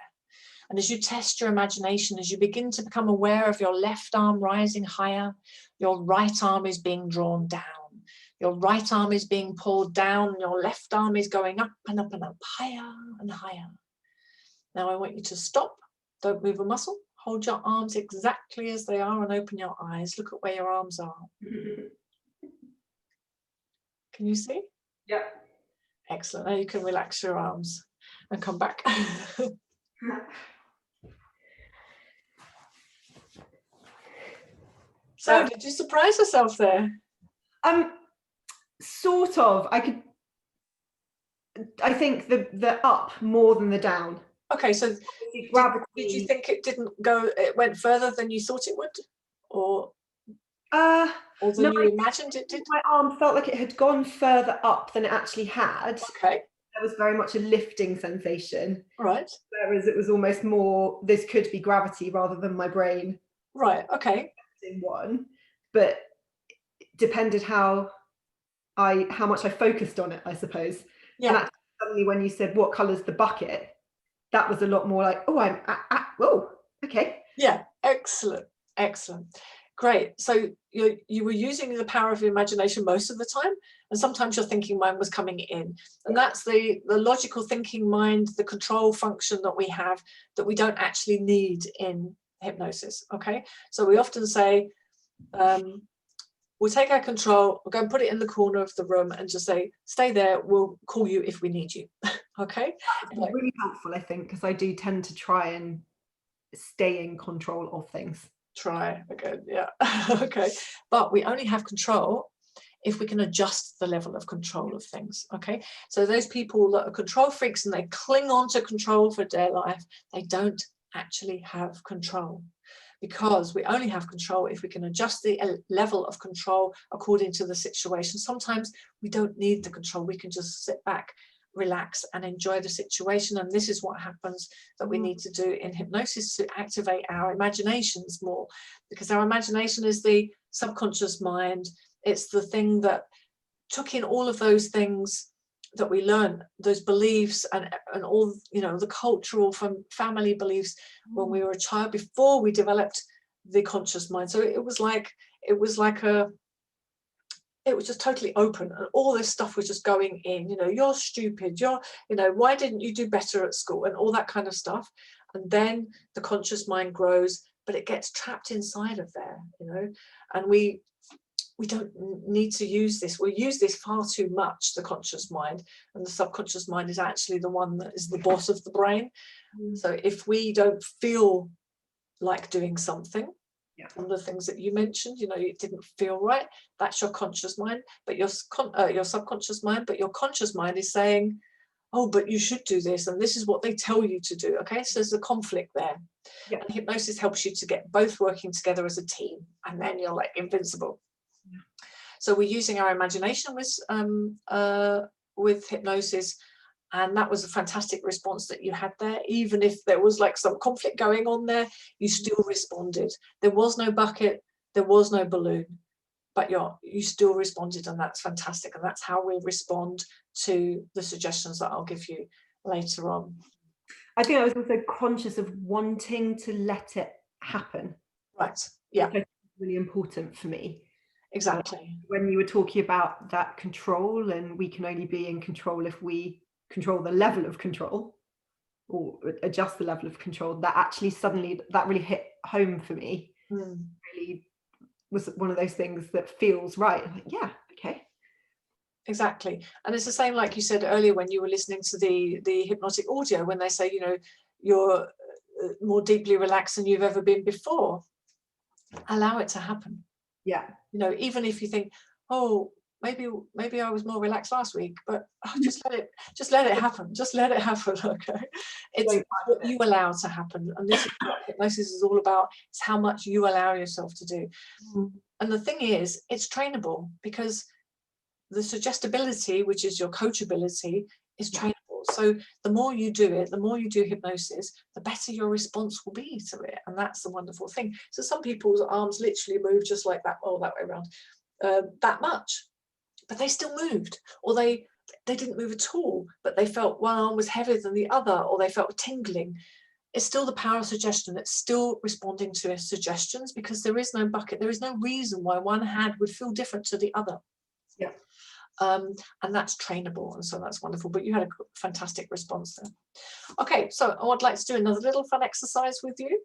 And as you test your imagination, as you begin to become aware of your left arm rising higher, your right arm is being drawn down. Your right arm is being pulled down, your left arm is going up and up and up, higher and higher. Now I want you to stop, don't move a muscle, hold your arms exactly as they are and open your eyes. Look at where your arms are. Can you see? Yeah. Excellent. Now you can relax your arms and come back. So did you surprise yourself there? Sort of. I think the up more than the down. Okay, so did you think it went further than you thought it would? Or than you imagined it did? My arm felt like it had gone further up than it actually had. Okay. There was very much a lifting sensation. Right. Whereas it was almost more, this could be gravity rather than my brain. Right, okay. In one. But it depended how much I focused on it, I suppose. Yeah. And actually, suddenly when you said what colour's the bucket, that was a lot more like, oh, I'm whoa, okay. Yeah, excellent, excellent. Great. So you were using the power of your imagination most of the time, and sometimes your thinking mind was coming in. And that's the logical thinking mind, the control function that we have that we don't actually need in hypnosis. Okay. So we often say, we'll take our control, we'll go and put it in the corner of the room and just say, stay there, we'll call you if we need you. Okay. It's really helpful, I think, because I do tend to try and stay in control of things. Try again, yeah. Okay, but we only have control if we can adjust the level of control of things. Okay, so those people that are control freaks and they cling on to control for their life, they don't actually have control, because we only have control if we can adjust the level of control according to the situation. Sometimes we don't need the control, we can just sit back, relax and enjoy the situation. And this is what happens that we need to do in hypnosis, to activate our imaginations more, because our imagination is the subconscious mind. It's the thing that took in all of those things that we learn, those beliefs and all, you know, the cultural family beliefs when we were a child, before we developed the conscious mind. So it was just totally open, and all this stuff was just going in, you know, you're stupid, why didn't you do better at school, and all that kind of stuff. And then the conscious mind grows, but it gets trapped inside of there, you know, and we don't need to use this. We use this far too much, the conscious mind, and the subconscious mind is actually the one that is the boss of the brain. So if we don't feel like doing something, one of the things that you mentioned, you know, it didn't feel right, that's your conscious mind, but your subconscious mind. But your conscious mind is saying, oh, but you should do this, and this is what they tell you to do. Okay, so there's a conflict there. And hypnosis helps you to get both working together as a team, and then you're like invincible. So we're using our imagination with hypnosis. And that was a fantastic response that you had there. Even if there was like some conflict going on there, you still responded. There was no bucket, there was no balloon, but you still responded, and that's fantastic. And that's how we respond to the suggestions that I'll give you later on. I think I was also conscious of wanting to let it happen. Right, yeah. That's really important for me. Exactly. When you were talking about that control, and we can only be in control if we control the level of control or adjust the level of control, that actually suddenly that really hit home for me. Really was one of those things that feels right. I'm like, yeah, okay. Exactly. And it's the same, like you said earlier when you were listening to the hypnotic audio, when they say, you know, you're more deeply relaxed than you've ever been before. Allow it to happen. Yeah. You know, even if you think, oh, maybe I was more relaxed last week, but just let it happen. Just let it happen. Okay. It's what you allow to happen. And this is what hypnosis is all about. It's how much you allow yourself to do. And the thing is, it's trainable, because the suggestibility, which is your coachability, is trainable. So the more you do it, the more you do hypnosis, the better your response will be to it. And that's the wonderful thing. So some people's arms literally move just like that, or that way around, that much. But they still moved, or they didn't move at all, but they felt one arm was heavier than the other, or they felt tingling. It's still the power of suggestion. It's still responding to suggestions, because there is no bucket. There is no reason why one hand would feel different to the other. Yeah. And that's trainable, and so that's wonderful. But you had a fantastic response there. Okay, so I would like to do another little fun exercise with you.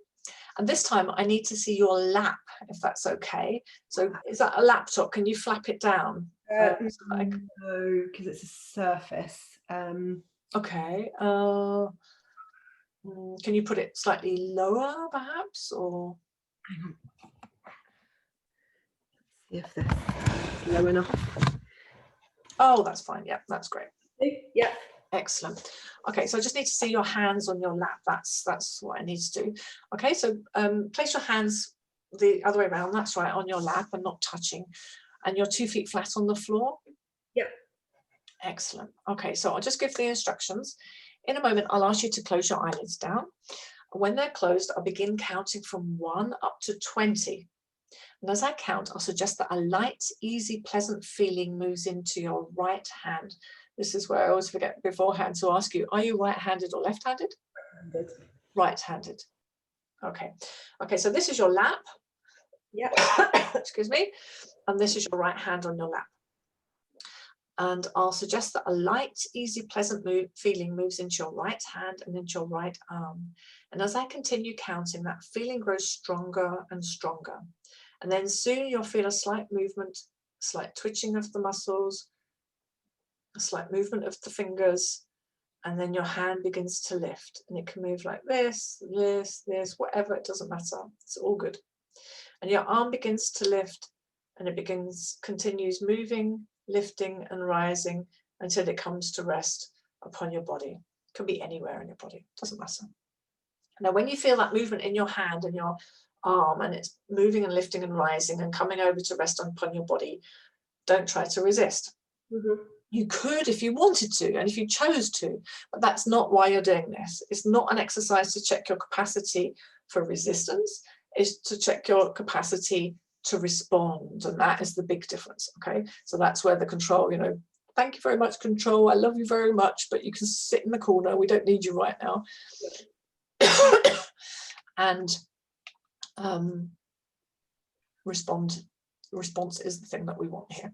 And this time I need to see your lap, if that's okay. So is that a laptop? Can you flap it down? No, because it's a surface. Okay. Can you put it slightly lower, perhaps, or? See if this is low enough. Oh, that's fine. Yeah, that's great. Yeah. Excellent. Okay, so I just need to see your hands on your lap. That's what I need to do. Okay, so place your hands the other way around. That's right, on your lap and not touching, and your 2 feet flat on the floor. Yep. Excellent. Okay, so I'll just give the instructions. In a moment, I'll ask you to close your eyelids down. When they're closed, I'll begin counting from 1 up to 20. And as I count, I'll suggest that a light, easy, pleasant feeling moves into your right hand. This is where I always forget beforehand to ask you, are you right-handed or left-handed? Right-handed. Right-handed. Okay. Okay, so this is your lap. Yeah. Excuse me. And this is your right hand on your lap. And I'll suggest that a light, easy, pleasant feeling moves into your right hand and into your right arm. And as I continue counting, that feeling grows stronger and stronger. And then soon you'll feel a slight movement, slight twitching of the muscles, a slight movement of the fingers, and then your hand begins to lift. And it can move like this, this, this, whatever, it doesn't matter. It's all good. And your arm begins to lift, and it continues moving, lifting and rising until it comes to rest upon your body. It can be anywhere in your body, it doesn't matter. Now, when you feel that movement in your hand and your arm, and it's moving and lifting and rising and coming over to rest upon your body, don't try to resist. Mm-hmm. You could if you wanted to and if you chose to, but that's not why you're doing this. It's not an exercise to check your capacity for resistance. It's to check your capacity to respond, and that is the big difference. Okay, so that's where the control, you know, thank you very much, control, I love you very much, but you can sit in the corner, we don't need you right now. And response is the thing that we want here.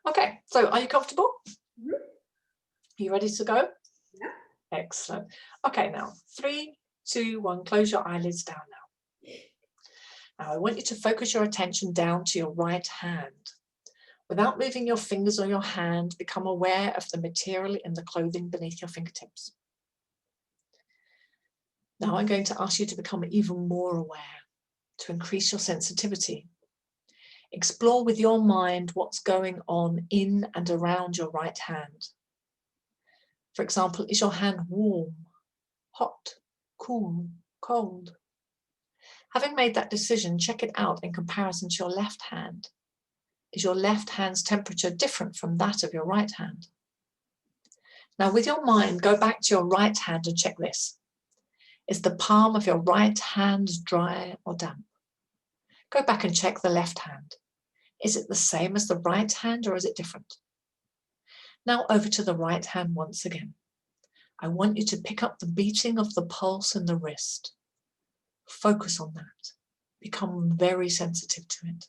Okay, so are you comfortable? Mm-hmm. Are you ready to go? Yeah. Excellent. Okay, now 3, 2, 1, close your eyelids down now. Now I want you to focus your attention down to your right hand. Without moving your fingers or your hand, become aware of the material in the clothing beneath your fingertips. Now I'm going to ask you to become even more aware, to increase your sensitivity. Explore with your mind what's going on in and around your right hand. For example, is your hand warm, hot, cool, cold? Having made that decision, check it out in comparison to your left hand. Is your left hand's temperature different from that of your right hand? Now, with your mind, go back to your right hand and check this. Is the palm of your right hand dry or damp? Go back and check the left hand. Is it the same as the right hand or is it different? Now over to the right hand once again. I want you to pick up the beating of the pulse in the wrist. Focus on that. Become very sensitive to it.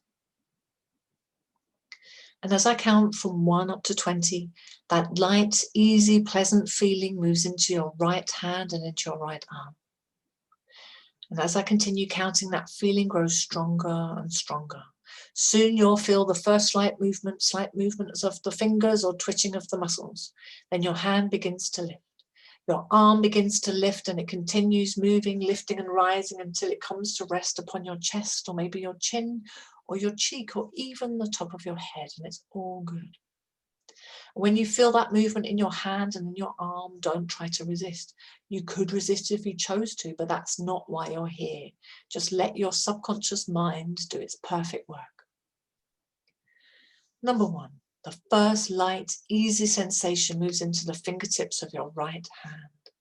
And as I count from 1 up to 20, that light, easy, pleasant feeling moves into your right hand and into your right arm. And as I continue counting, that feeling grows stronger and stronger. Soon you'll feel the first slight movements of the fingers or twitching of the muscles. Then your hand begins to lift. Your arm begins to lift and it continues moving, lifting and rising until it comes to rest upon your chest or maybe your chin or your cheek or even the top of your head, and it's all good. When you feel that movement in your hand and in your arm, don't try to resist. You could resist if you chose to, but that's not why you're here. Just let your subconscious mind do its perfect work. Number 1, the first light, easy sensation moves into the fingertips of your right hand.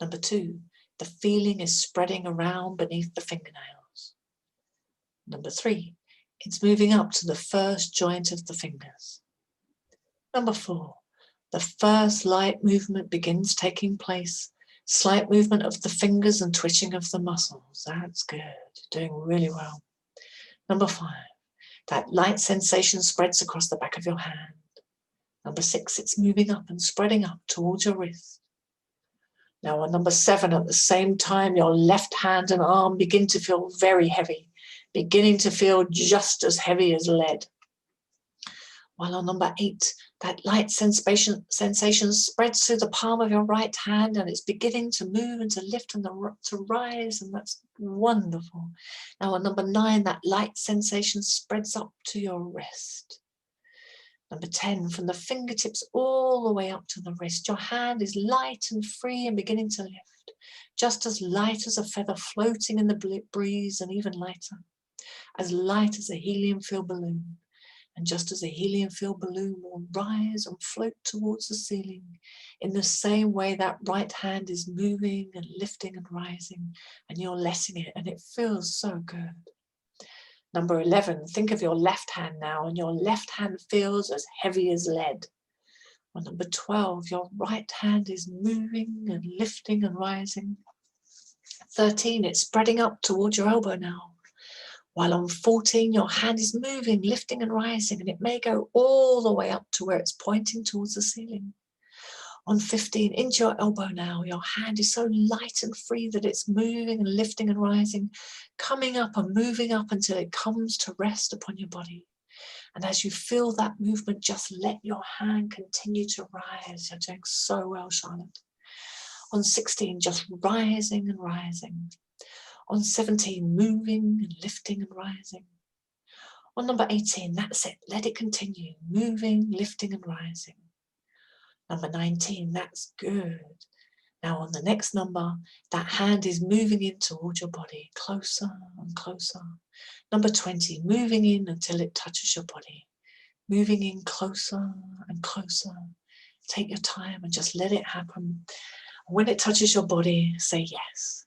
Number 2, the feeling is spreading around beneath the fingernails. Number 3, it's moving up to the first joint of the fingers. Number 4, the first light movement begins taking place. Slight movement of the fingers and twitching of the muscles. That's good. You're doing really well. Number 5, that light sensation spreads across the back of your hand. Number 6, it's moving up and spreading up towards your wrist. Now on number 7, at the same time, your left hand and arm begin to feel very heavy, beginning to feel just as heavy as lead. While on number 8, that light sensation spreads through the palm of your right hand, and it's beginning to move and to lift and to rise, and that's wonderful. Now on number 9, that light sensation spreads up to your wrist. Number 10, from the fingertips all the way up to the wrist, your hand is light and free and beginning to lift, just as light as a feather floating in the breeze, and even lighter, as light as a helium-filled balloon. And just as a helium-filled balloon will rise and float towards the ceiling, in the same way that right hand is moving and lifting and rising, and you're letting it, and it feels so good. Number 11, think of your left hand now, and your left hand feels as heavy as lead. On number 12, your right hand is moving and lifting and rising. 13, it's spreading up towards your elbow now. While on 14, your hand is moving, lifting and rising, and it may go all the way up to where it's pointing towards the ceiling. On 15, into your elbow now, your hand is so light and free that it's moving and lifting and rising, coming up and moving up until it comes to rest upon your body. And as you feel that movement, just let your hand continue to rise. You're doing so well, Charlotte. On 16, just rising and rising. On 17, moving and lifting and rising. On number 18, that's it. Let it continue. Moving, lifting and rising. Number 19, that's good. Now on the next number, that hand is moving in towards your body, closer and closer. Number 20, moving in until it touches your body. Moving in closer and closer. Take your time and just let it happen. When it touches your body, say yes.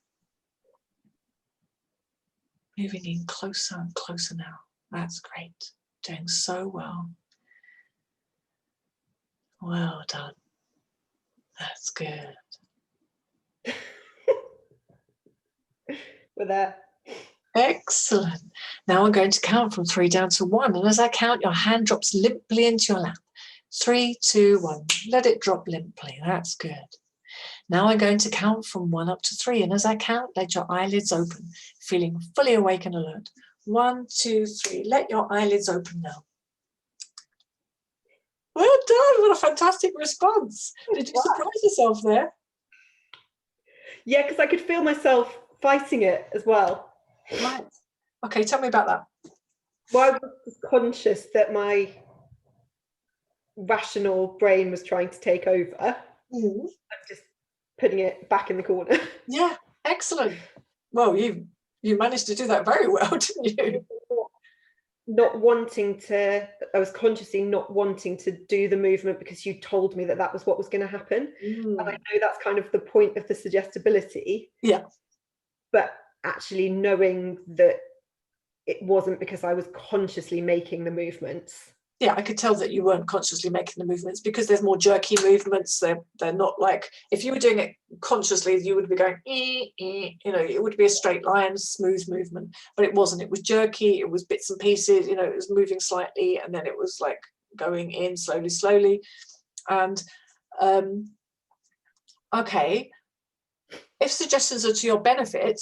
Moving in closer and closer now. That's great. Doing so well. Well done. That's good. We're there. Excellent. Now I'm going to count from 3 down to 1. And as I count, your hand drops limply into your lap. 3, 2, 1. Let it drop limply. That's good. Now I'm going to count from 1 up to 3. And as I count, let your eyelids open, feeling fully awake and alert. 1, 2, 3. Let your eyelids open now. Well done. What a fantastic response. Did you surprise yourself there? Yeah, because I could feel myself fighting it as well. Right. Okay, tell me about that. Well, I was conscious that my rational brain was trying to take over. I'm just putting it back in the corner. Yeah, excellent. Well, you managed to do that very well, didn't you? Not wanting to, I was consciously not wanting to do the movement because you told me that that was what was going to happen. And I know that's kind of the point of the suggestibility. Yeah. But actually knowing that it wasn't because I was consciously making the movements. Yeah, I could tell that you weren't consciously making the movements because there's more jerky movements. They're not like, if you were doing it consciously, you would be going, it would be a straight line, smooth movement, but it wasn't. It was jerky, it was bits and pieces, it was moving slightly, and then it was like going in slowly. And okay, if suggestions are to your benefit,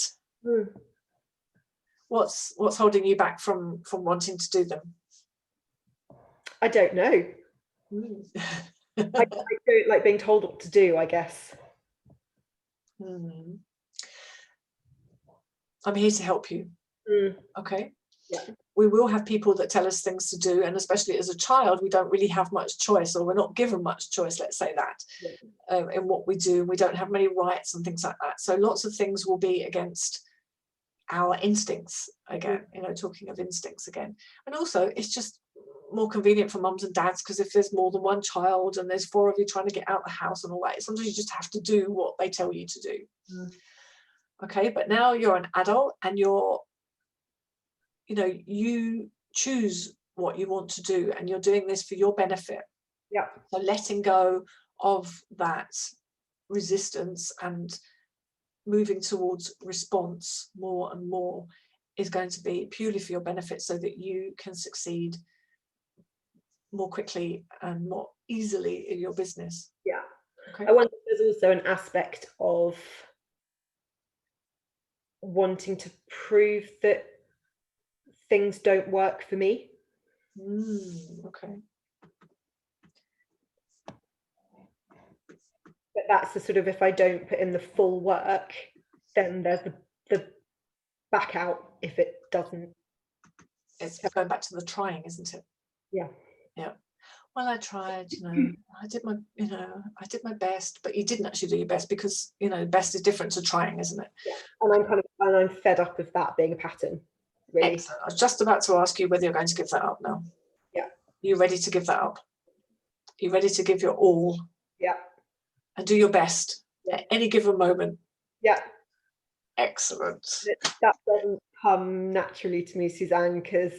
what's holding you back from wanting to do them? I don't know. I don't like being told what to do, I guess. I'm here to help you. Okay. Yeah. We will have people that tell us things to do, and especially as a child, we don't really have much choice, or we're not given much choice, let's say that, in what we do. We don't have many rights and things like that. So lots of things will be against our instincts again, talking of instincts again. And also, it's just more convenient for mums and dads, because if there's more than one child and there's 4 of you trying to get out the house and all that, sometimes you just have to do what they tell you to do. Okay, but now you're an adult and you choose what you want to do, and you're doing this for your benefit. Yeah. So letting go of that resistance and moving towards response more and more is going to be purely for your benefit, so that you can succeed more quickly and more easily in your business. Yeah. Okay. I wonder if there's also an aspect of wanting to prove that things don't work for me. Okay. But that's the sort of, if I don't put in the full work, then there's the back out if it doesn't. It's going back to the trying, isn't it? Yeah. Yeah. Well, I tried, I did my best, but you didn't actually do your best, because, best is different to trying, isn't it? Yeah. And I'm fed up of that being a pattern, really. Excellent. I was just about to ask you whether you're going to give that up now. Yeah. You ready to give that up? You ready to give your all? Yeah. And do your best at any given moment? Yeah. Excellent. That doesn't come naturally to me, Suzanne, because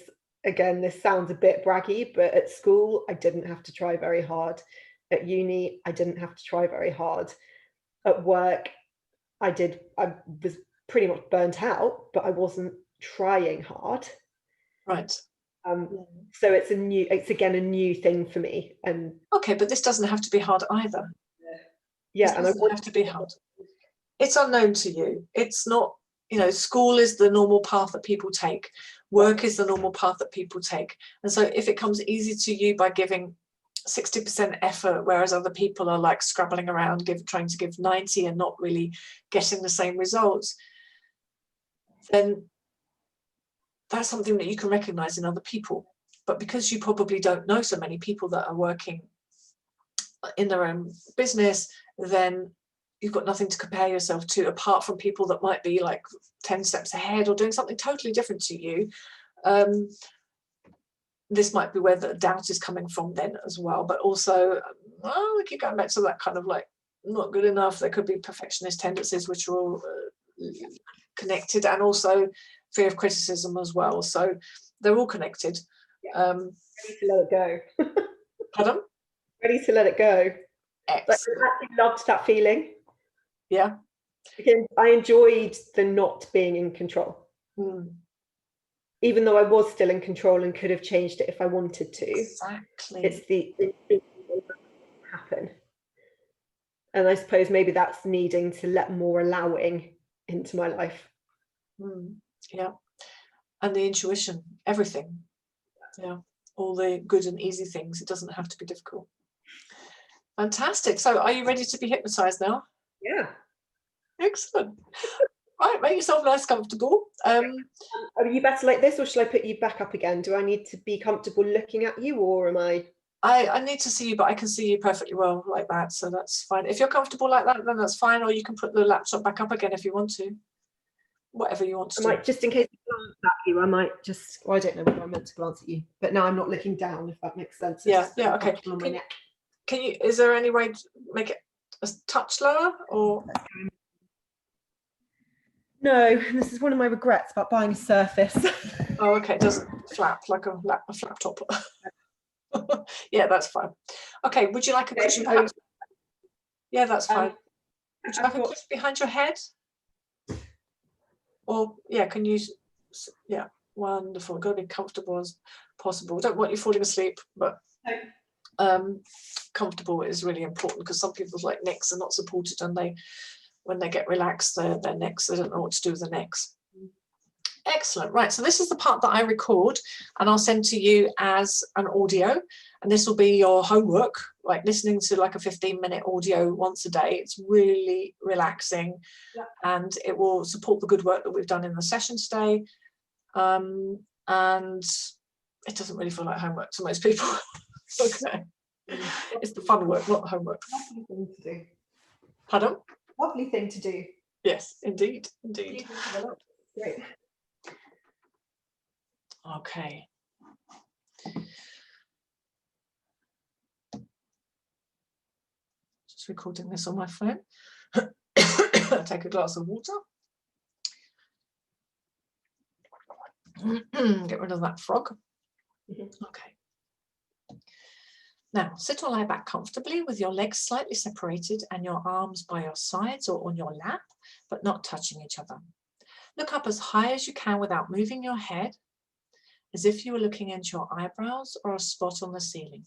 again, this sounds a bit braggy, but at school, I didn't have to try very hard. At uni, I didn't have to try very hard. At work, I was pretty much burnt out, but I wasn't trying hard. Right. So it's again a new thing for me. And okay, but this doesn't have to be hard either. Yeah, it doesn't have to be hard. It's unknown to you. It's not, school is the normal path that people take. Work is the normal path that people take. And so if it comes easy to you by giving 60% effort, whereas other people are like scrabbling around, trying to give 90 and not really getting the same results, then that's something that you can recognize in other people. But because you probably don't know so many people that are working in their own business, then you've got nothing to compare yourself to, apart from people that might be like 10 steps ahead or doing something totally different to you. This might be where the doubt is coming from then as well. But also, we keep going back to that kind of like not good enough. There could be perfectionist tendencies, which are all connected, and also fear of criticism as well. So they're all connected. Yeah. Ready to let it go. Pardon? Ready to let it go. Excellent. I actually loved that feeling. Yeah. Because I enjoyed the not being in control. Even though I was still in control and could have changed it if I wanted to. Exactly. It's the happen. And I suppose maybe that's needing to let more allowing into my life. Yeah. And the intuition, everything. Yeah. All the good and easy things. It doesn't have to be difficult. Fantastic. So are you ready to be hypnotized now? Yeah. Excellent. Right, make yourself nice, comfortable. Are you better like this, or should I put you back up again? Do I need to be comfortable looking at you, or am I need to see you, but I can see you perfectly well like that, so that's fine. If you're comfortable like that, then that's fine, or you can put the laptop back up again if you want to. Whatever you want to do. Might, just in case I glance at you, I might just, I don't know whether I'm meant to glance at you, but now I'm not looking down, if that makes sense. Yeah, okay. Is there any way to make it a touch lower, or? No, this is one of my regrets about buying a Surface. Oh, okay, it doesn't flap like a flap top. Yeah, that's fine. Okay, would you like a cushion perhaps? Yeah, that's fine. Would you like a cushion behind your head? Or, yeah, can you, yeah, wonderful. Got to be comfortable as possible. Don't want you falling asleep, but comfortable is really important, because some people's like necks are not supported, and when they get relaxed, their necks, they don't know what to do with the necks. Excellent. Right, so this is the part that I record and I'll send to you as an audio, and this will be your homework, like listening to like a 15-minute audio once a day. It's really relaxing, and it will support the good work that we've done in the session today, and it doesn't really feel like homework to most people. Okay, it's the fun work, not the homework. Lovely thing to do. Pardon? Lovely thing to do. Yes, indeed. Great. Okay. Just recording this on my phone. Take a glass of water. Get rid of that frog. Okay. Now, sit or lie back comfortably with your legs slightly separated and your arms by your sides or on your lap, but not touching each other. Look up as high as you can without moving your head, as if you were looking into your eyebrows or a spot on the ceiling,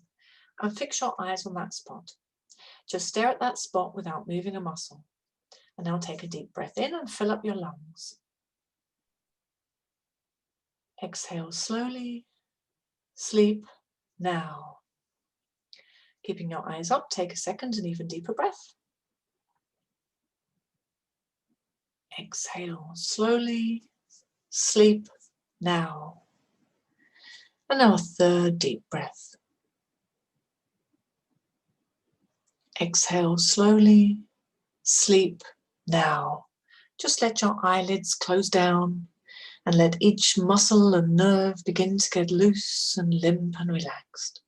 and fix your eyes on that spot. Just stare at that spot without moving a muscle. And now take a deep breath in and fill up your lungs. Exhale slowly. Sleep now. Keeping your eyes up, take a second and even deeper breath. Exhale slowly. Sleep now. And now a third deep breath. Exhale slowly. Sleep now. Just let your eyelids close down and let each muscle and nerve begin to get loose and limp and relaxed.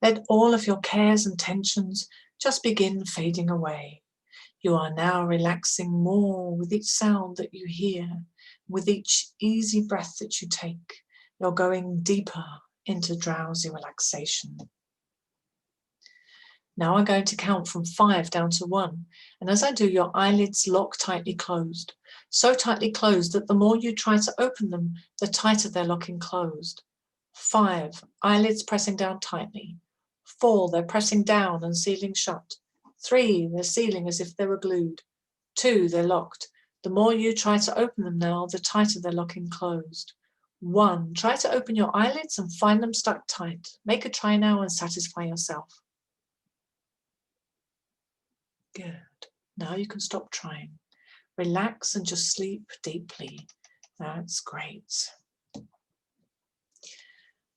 Let all of your cares and tensions just begin fading away. You are now relaxing more with each sound that you hear. With each easy breath that you take, you're going deeper into drowsy relaxation. Now I'm going to count from 5 down to 1. And as I do, your eyelids lock tightly closed. So tightly closed that the more you try to open them, the tighter they're locking closed. 5, eyelids pressing down tightly. 4, they're pressing down and sealing shut. 3, they're sealing as if they were glued. 2, they're locked. The more you try to open them now, the tighter they're locking closed. 1, try to open your eyelids and find them stuck tight. Make a try now and satisfy yourself. Good. Now you can stop trying. Relax and just sleep deeply. That's great.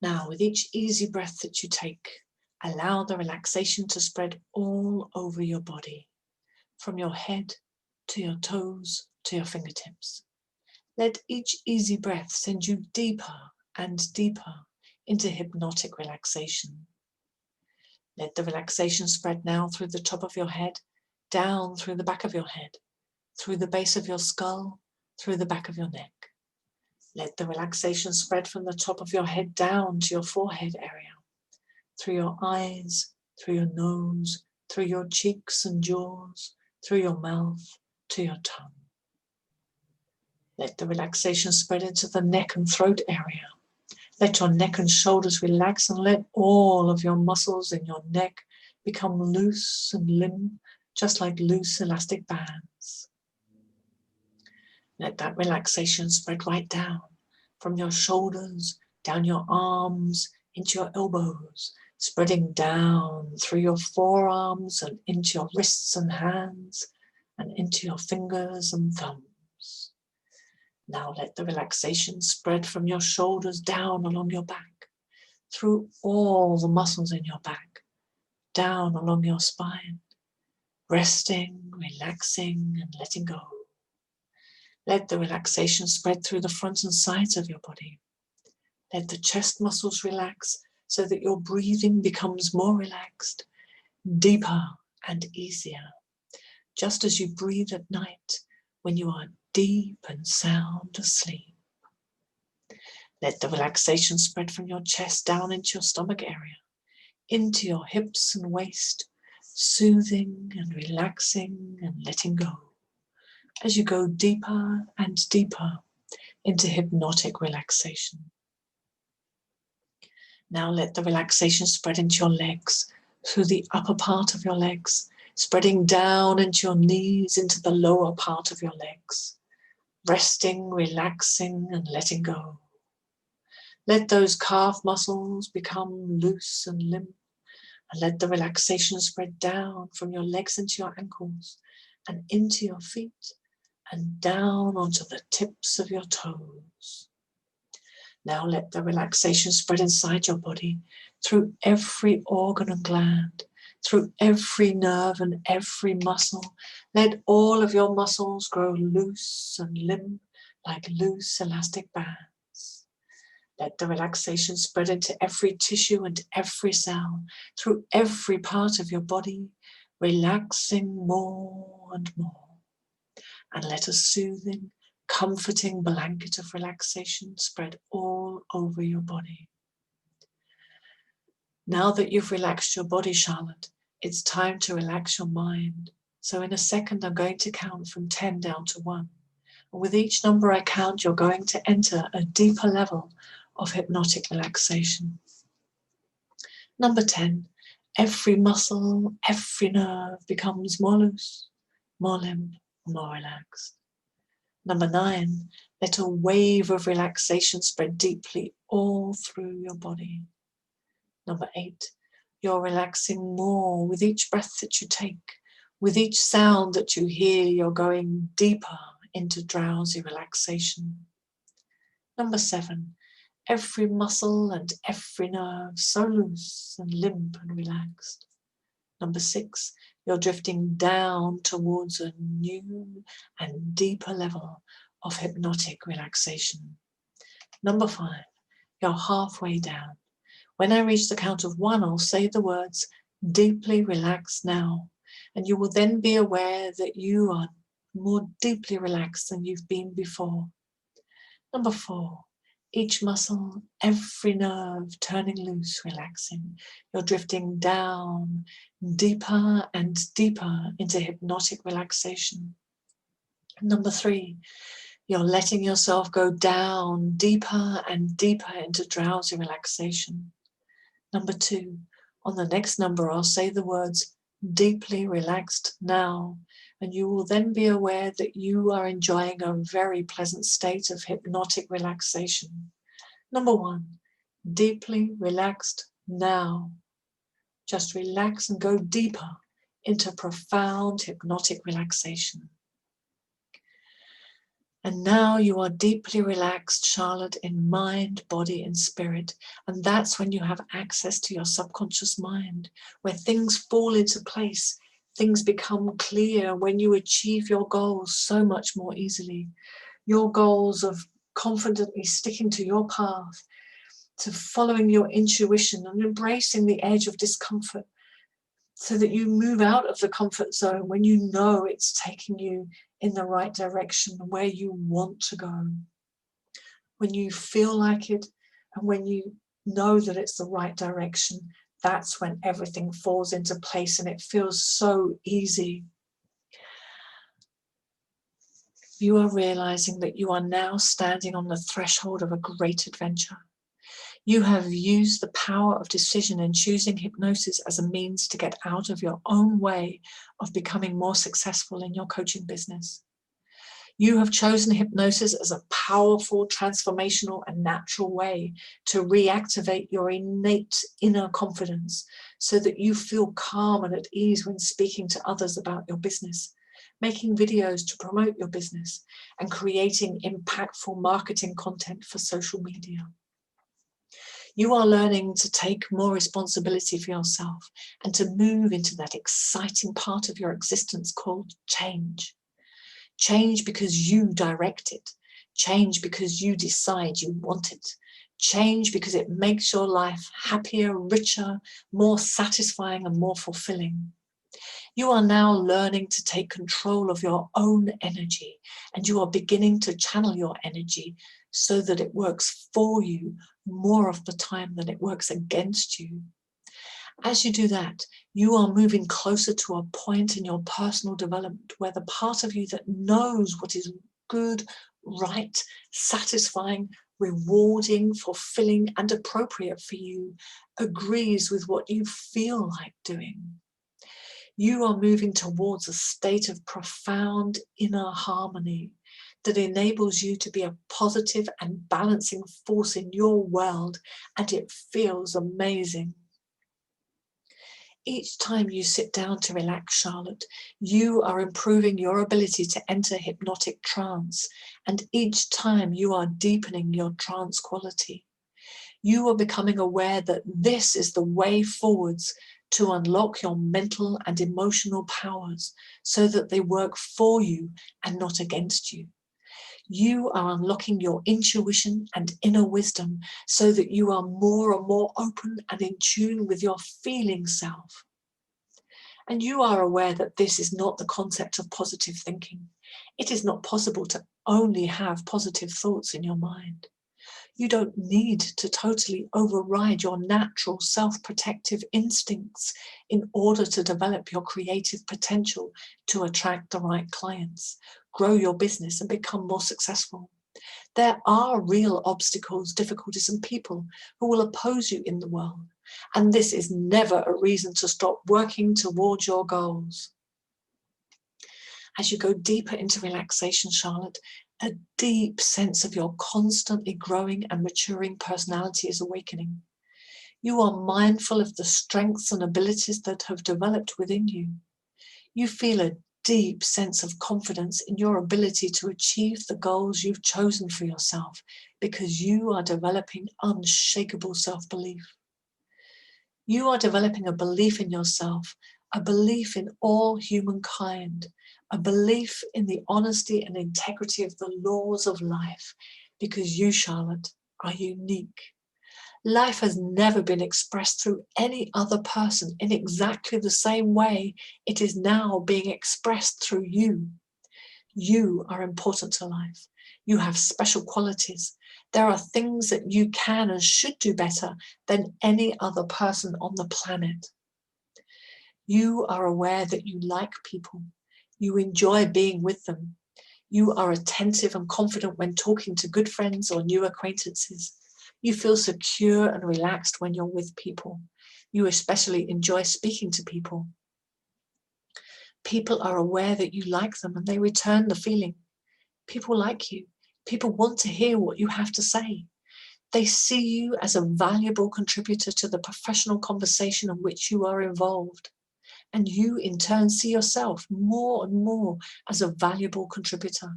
Now, with each easy breath that you take, allow the relaxation to spread all over your body, from your head to your toes to your fingertips. Let each easy breath send you deeper and deeper into hypnotic relaxation. Let the relaxation spread now through the top of your head, down through the back of your head, through the base of your skull, through the back of your neck. Let the relaxation spread from the top of your head down to your forehead area, through your eyes, through your nose, through your cheeks and jaws, through your mouth, to your tongue. Let the relaxation spread into the neck and throat area. Let your neck and shoulders relax and let all of your muscles in your neck become loose and limp, just like loose elastic bands. Let that relaxation spread right down from your shoulders, down your arms, into your elbows, spreading down through your forearms and into your wrists and hands and into your fingers and thumbs. Now let the relaxation spread from your shoulders down along your back, through all the muscles in your back, down along your spine, resting, relaxing, and letting go. Let the relaxation spread through the front and sides of your body. Let the chest muscles relax so that your breathing becomes more relaxed, deeper and easier, just as you breathe at night when you are deep and sound asleep. Let the relaxation spread from your chest down into your stomach area, into your hips and waist, soothing and relaxing and letting go as you go deeper and deeper into hypnotic relaxation. Now let the relaxation spread into your legs, through the upper part of your legs, spreading down into your knees, into the lower part of your legs, resting, relaxing, and letting go. Let those calf muscles become loose and limp, and let the relaxation spread down from your legs into your ankles, and into your feet, and down onto the tips of your toes. Now let the relaxation spread inside your body, through every organ and gland, through every nerve and every muscle. Let all of your muscles grow loose and limp like loose elastic bands. Let the relaxation spread into every tissue and every cell, through every part of your body, relaxing more and more. And let a soothing, comforting blanket of relaxation spread all over your body. Now that you've relaxed your body, Charlotte, it's time to relax your mind. So in a second, I'm going to count from 10 down to 1. And with each number I count, you're going to enter a deeper level of hypnotic relaxation. Number 10, every muscle, every nerve becomes more loose, more limp, more relaxed. Number 9, let a wave of relaxation spread deeply all through your body. Number 8, you're relaxing more with each breath that you take. With each sound that you hear, you're going deeper into drowsy relaxation. Number 7, every muscle and every nerve so loose and limp and relaxed. Number 6, you're drifting down towards a new and deeper level of hypnotic relaxation. Number 5, you're halfway down. When I reach the count of 1, I'll say the words, deeply relaxed now, and you will then be aware that you are more deeply relaxed than you've been before. Number 4, each muscle, every nerve turning loose, relaxing. You're drifting down, deeper and deeper into hypnotic relaxation. Number 3, you're letting yourself go down deeper and deeper into drowsy relaxation. Number 2, on the next number, I'll say the words, deeply relaxed now, and you will then be aware that you are enjoying a very pleasant state of hypnotic relaxation. Number 1, deeply relaxed now. Just relax and go deeper into profound hypnotic relaxation. And now you are deeply relaxed, Charlotte, in mind, body, and spirit. And that's when you have access to your subconscious mind, where things fall into place, things become clear, when you achieve your goals so much more easily. Your goals of confidently sticking to your path, to following your intuition and embracing the edge of discomfort, so that you move out of the comfort zone when you know it's taking you in the right direction, where you want to go. When you feel like it and when you know that it's the right direction, that's when everything falls into place and it feels so easy. You are realizing that you are now standing on the threshold of a great adventure. You have used the power of decision in choosing hypnosis as a means to get out of your own way of becoming more successful in your coaching business. You have chosen hypnosis as a powerful, transformational, and natural way to reactivate your innate inner confidence so that you feel calm and at ease when speaking to others about your business, making videos to promote your business, and creating impactful marketing content for social media. You are learning to take more responsibility for yourself and to move into that exciting part of your existence called change. Change because you direct it. Change because you decide you want it. Change because it makes your life happier, richer, more satisfying, and more fulfilling. You are now learning to take control of your own energy, and you are beginning to channel your energy so that it works for you more of the time than it works against you. As you do that, you are moving closer to a point in your personal development where the part of you that knows what is good, right, satisfying, rewarding, fulfilling, and appropriate for you agrees with what you feel like doing. You are moving towards a state of profound inner harmony that enables you to be a positive and balancing force in your world, and it feels amazing. Each time you sit down to relax, Charlotte, you are improving your ability to enter hypnotic trance, and each time you are deepening your trance quality. You are becoming aware that this is the way forwards to unlock your mental and emotional powers so that they work for you and not against you. You are unlocking your intuition and inner wisdom so that you are more and more open and in tune with your feeling self. And you are aware that this is not the concept of positive thinking. It is not possible to only have positive thoughts in your mind. You don't need to totally override your natural self-protective instincts in order to develop your creative potential to attract the right clients, grow your business, and become more successful. There are real obstacles, difficulties, and people who will oppose you in the world, and this is never a reason to stop working towards your goals. As you go deeper into relaxation, Charlotte, a deep sense of your constantly growing and maturing personality is awakening. You are mindful of the strengths and abilities that have developed within you. You feel a deep sense of confidence in your ability to achieve the goals you've chosen for yourself, because you are developing unshakable self-belief. You are developing a belief in yourself, a belief in all humankind, a belief in the honesty and integrity of the laws of life, because you, Charlotte, are unique. Life has never been expressed through any other person in exactly the same way it is now being expressed through you. You are important to life. You have special qualities. There are things that you can and should do better than any other person on the planet. You are aware that you like people. You enjoy being with them. You are attentive and confident when talking to good friends or new acquaintances. You feel secure and relaxed when you're with people. You especially enjoy speaking to people. People are aware that you like them and they return the feeling. People like you. People want to hear what you have to say. They see you as a valuable contributor to the professional conversation in which you are involved. And you in turn see yourself more and more as a valuable contributor.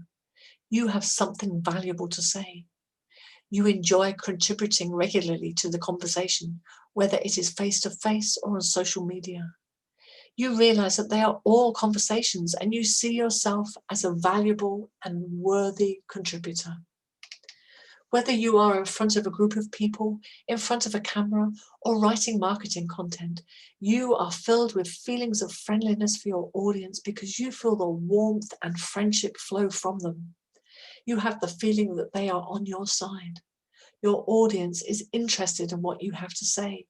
You have something valuable to say. You enjoy contributing regularly to the conversation, whether it is face-to-face or on social media. You realize that they are all conversations and you see yourself as a valuable and worthy contributor. Whether you are in front of a group of people, in front of a camera, or writing marketing content, you are filled with feelings of friendliness for your audience because you feel the warmth and friendship flow from them. You have the feeling that they are on your side. Your audience is interested in what you have to say.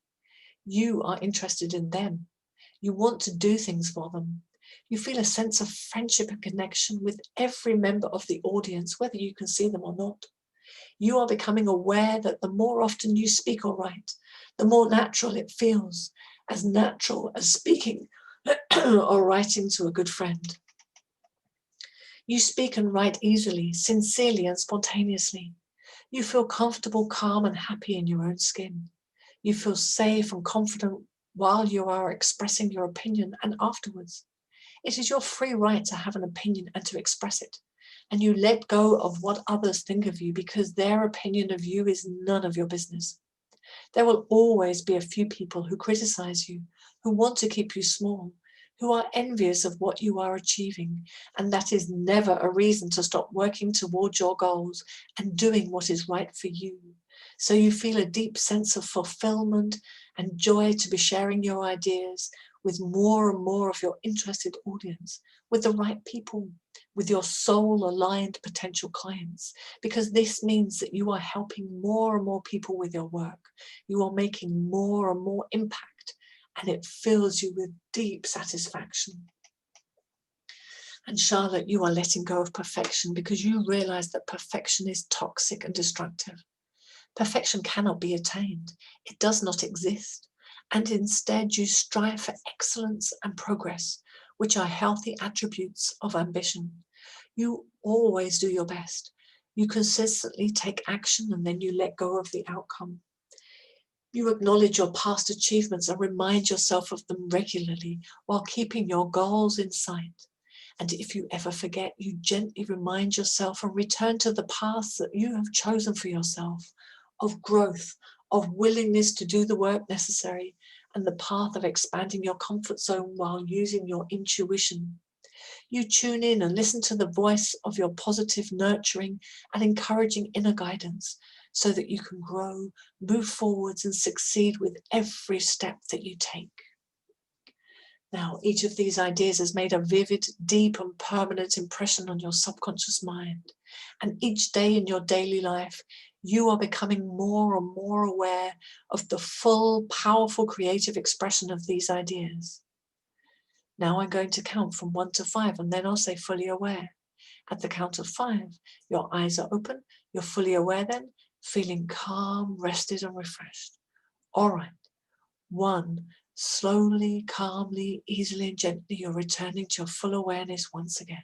You are interested in them. You want to do things for them. You feel a sense of friendship and connection with every member of the audience, whether you can see them or not. You are becoming aware that the more often you speak or write, the more natural it feels, as natural as speaking or writing to a good friend. You speak and write easily, sincerely and spontaneously. You feel comfortable, calm and happy in your own skin. You feel safe and confident while you are expressing your opinion and afterwards. It is your free right to have an opinion and to express it. And you let go of what others think of you because their opinion of you is none of your business. There will always be a few people who criticize you, who want to keep you small, who are envious of what you are achieving, and that is never a reason to stop working towards your goals and doing what is right for you. So you feel a deep sense of fulfillment and joy to be sharing your ideas with more and more of your interested audience, with the right people, with your soul-aligned potential clients, because this means that you are helping more and more people with your work. You are making more and more impact, and it fills you with deep satisfaction. And Charlotte, you are letting go of perfection because you realize that perfection is toxic and destructive. Perfection cannot be attained. It does not exist. And instead you strive for excellence and progress, which are healthy attributes of ambition. You always do your best. You consistently take action and then you let go of the outcome. You acknowledge your past achievements and remind yourself of them regularly while keeping your goals in sight. And if you ever forget, you gently remind yourself and return to the path that you have chosen for yourself, of growth, of willingness to do the work necessary, and the path of expanding your comfort zone while using your intuition. You tune in and listen to the voice of your positive, nurturing, and encouraging inner guidance so that you can grow, move forwards, and succeed with every step that you take. Now, each of these ideas has made a vivid, deep, and permanent impression on your subconscious mind. And each day in your daily life, you are becoming more and more aware of the full, powerful, creative expression of these ideas. Now I'm going to count from 1 to 5, and then I'll say fully aware. At the count of 5, your eyes are open, you're fully aware then, feeling calm, rested, and refreshed. All right. 1, slowly, calmly, easily, and gently, you're returning to your full awareness once again.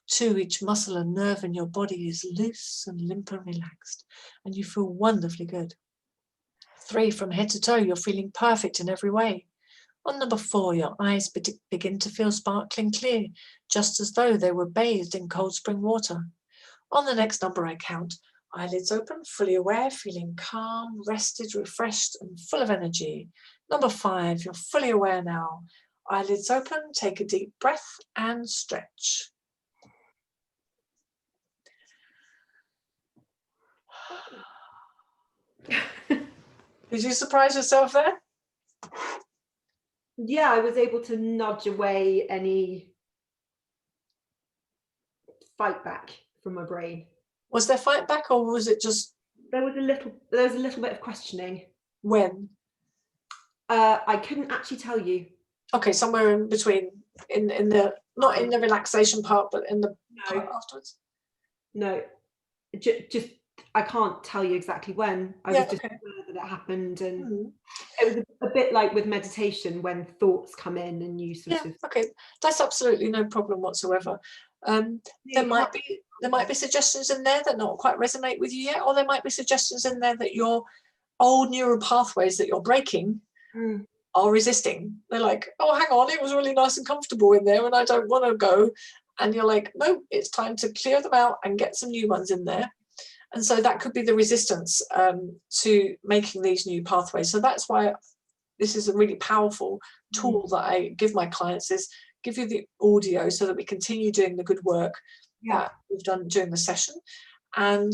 2, each muscle and nerve in your body is loose and limp and relaxed, and you feel wonderfully good. 3, from head to toe, you're feeling perfect in every way. On number 4, your eyes begin to feel sparkling clear, just as though they were bathed in cold spring water. On the next number I count, eyelids open, fully aware, feeling calm, rested, refreshed, and full of energy. Number 5, you're fully aware now. Eyelids open, take a deep breath and stretch. Did you surprise yourself there? Yeah, I was able to nudge away any fight back from my brain. Was there fight back, or was it just There was a little bit of questioning. when? I couldn't actually tell you. Okay, somewhere in between, in the, not in the relaxation part, but in the part afterwards. No, just I can't tell you exactly when. I was just aware that it happened, and it was a bit like with meditation when thoughts come in and you sort of. Okay, that's absolutely no problem whatsoever. There might be suggestions in there that not quite resonate with you yet, or there might be suggestions in there that your old neural pathways that you're breaking are resisting. They're like, oh, hang on, it was really nice and comfortable in there and I don't want to go. And you're like, no, it's time to clear them out and get some new ones in there. And so that could be the resistance to making these new pathways. So that's why this is a really powerful tool that I give my clients, is give you the audio so that we continue doing the good work that we've done during the session. And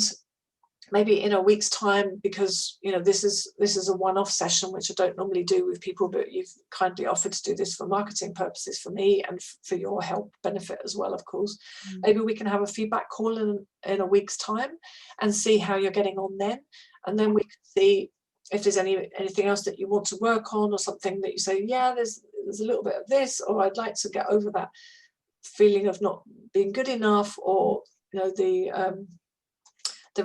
maybe in a week's time, because this is a one-off session, which I don't normally do with people, but you've kindly offered to do this for marketing purposes for me and for your help benefit as well, of course. Maybe we can have a feedback call in a week's time and see how you're getting on then, and then we can see if there's anything else that you want to work on, or something that you say, yeah, there's a little bit of this, or I'd like to get over that feeling of not being good enough, or the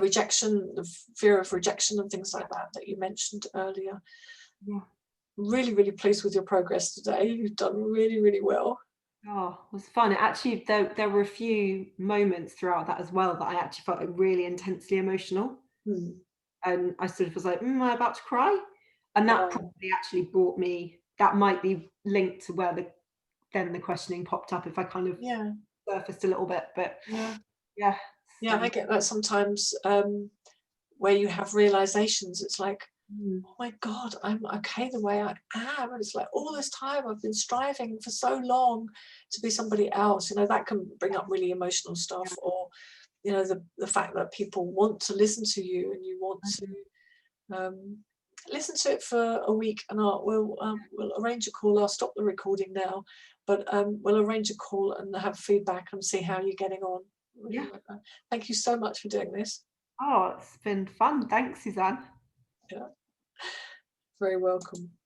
rejection, the fear of rejection and things like that you mentioned earlier. Really, really pleased with your progress today. You've done really, really well. Oh, it was fun. Actually, there were a few moments throughout that as well that I actually felt like really intensely emotional. And I sort of was like, am I about to cry? And that probably actually brought me, that might be linked to where the questioning popped up, if I kind of surfaced a little bit. But I get that sometimes, where you have realizations. It's like, oh my God, I'm okay the way I am. And it's like, all this time I've been striving for so long to be somebody else. That can bring up really emotional stuff, or the fact that people want to listen to you and you want to listen to it for a week, and we'll arrange a call. I'll stop the recording now, but we'll arrange a call and have feedback and see how you're getting on. Thank you so much for doing this. Oh, it's been fun. Thanks, Suzanne. Very welcome.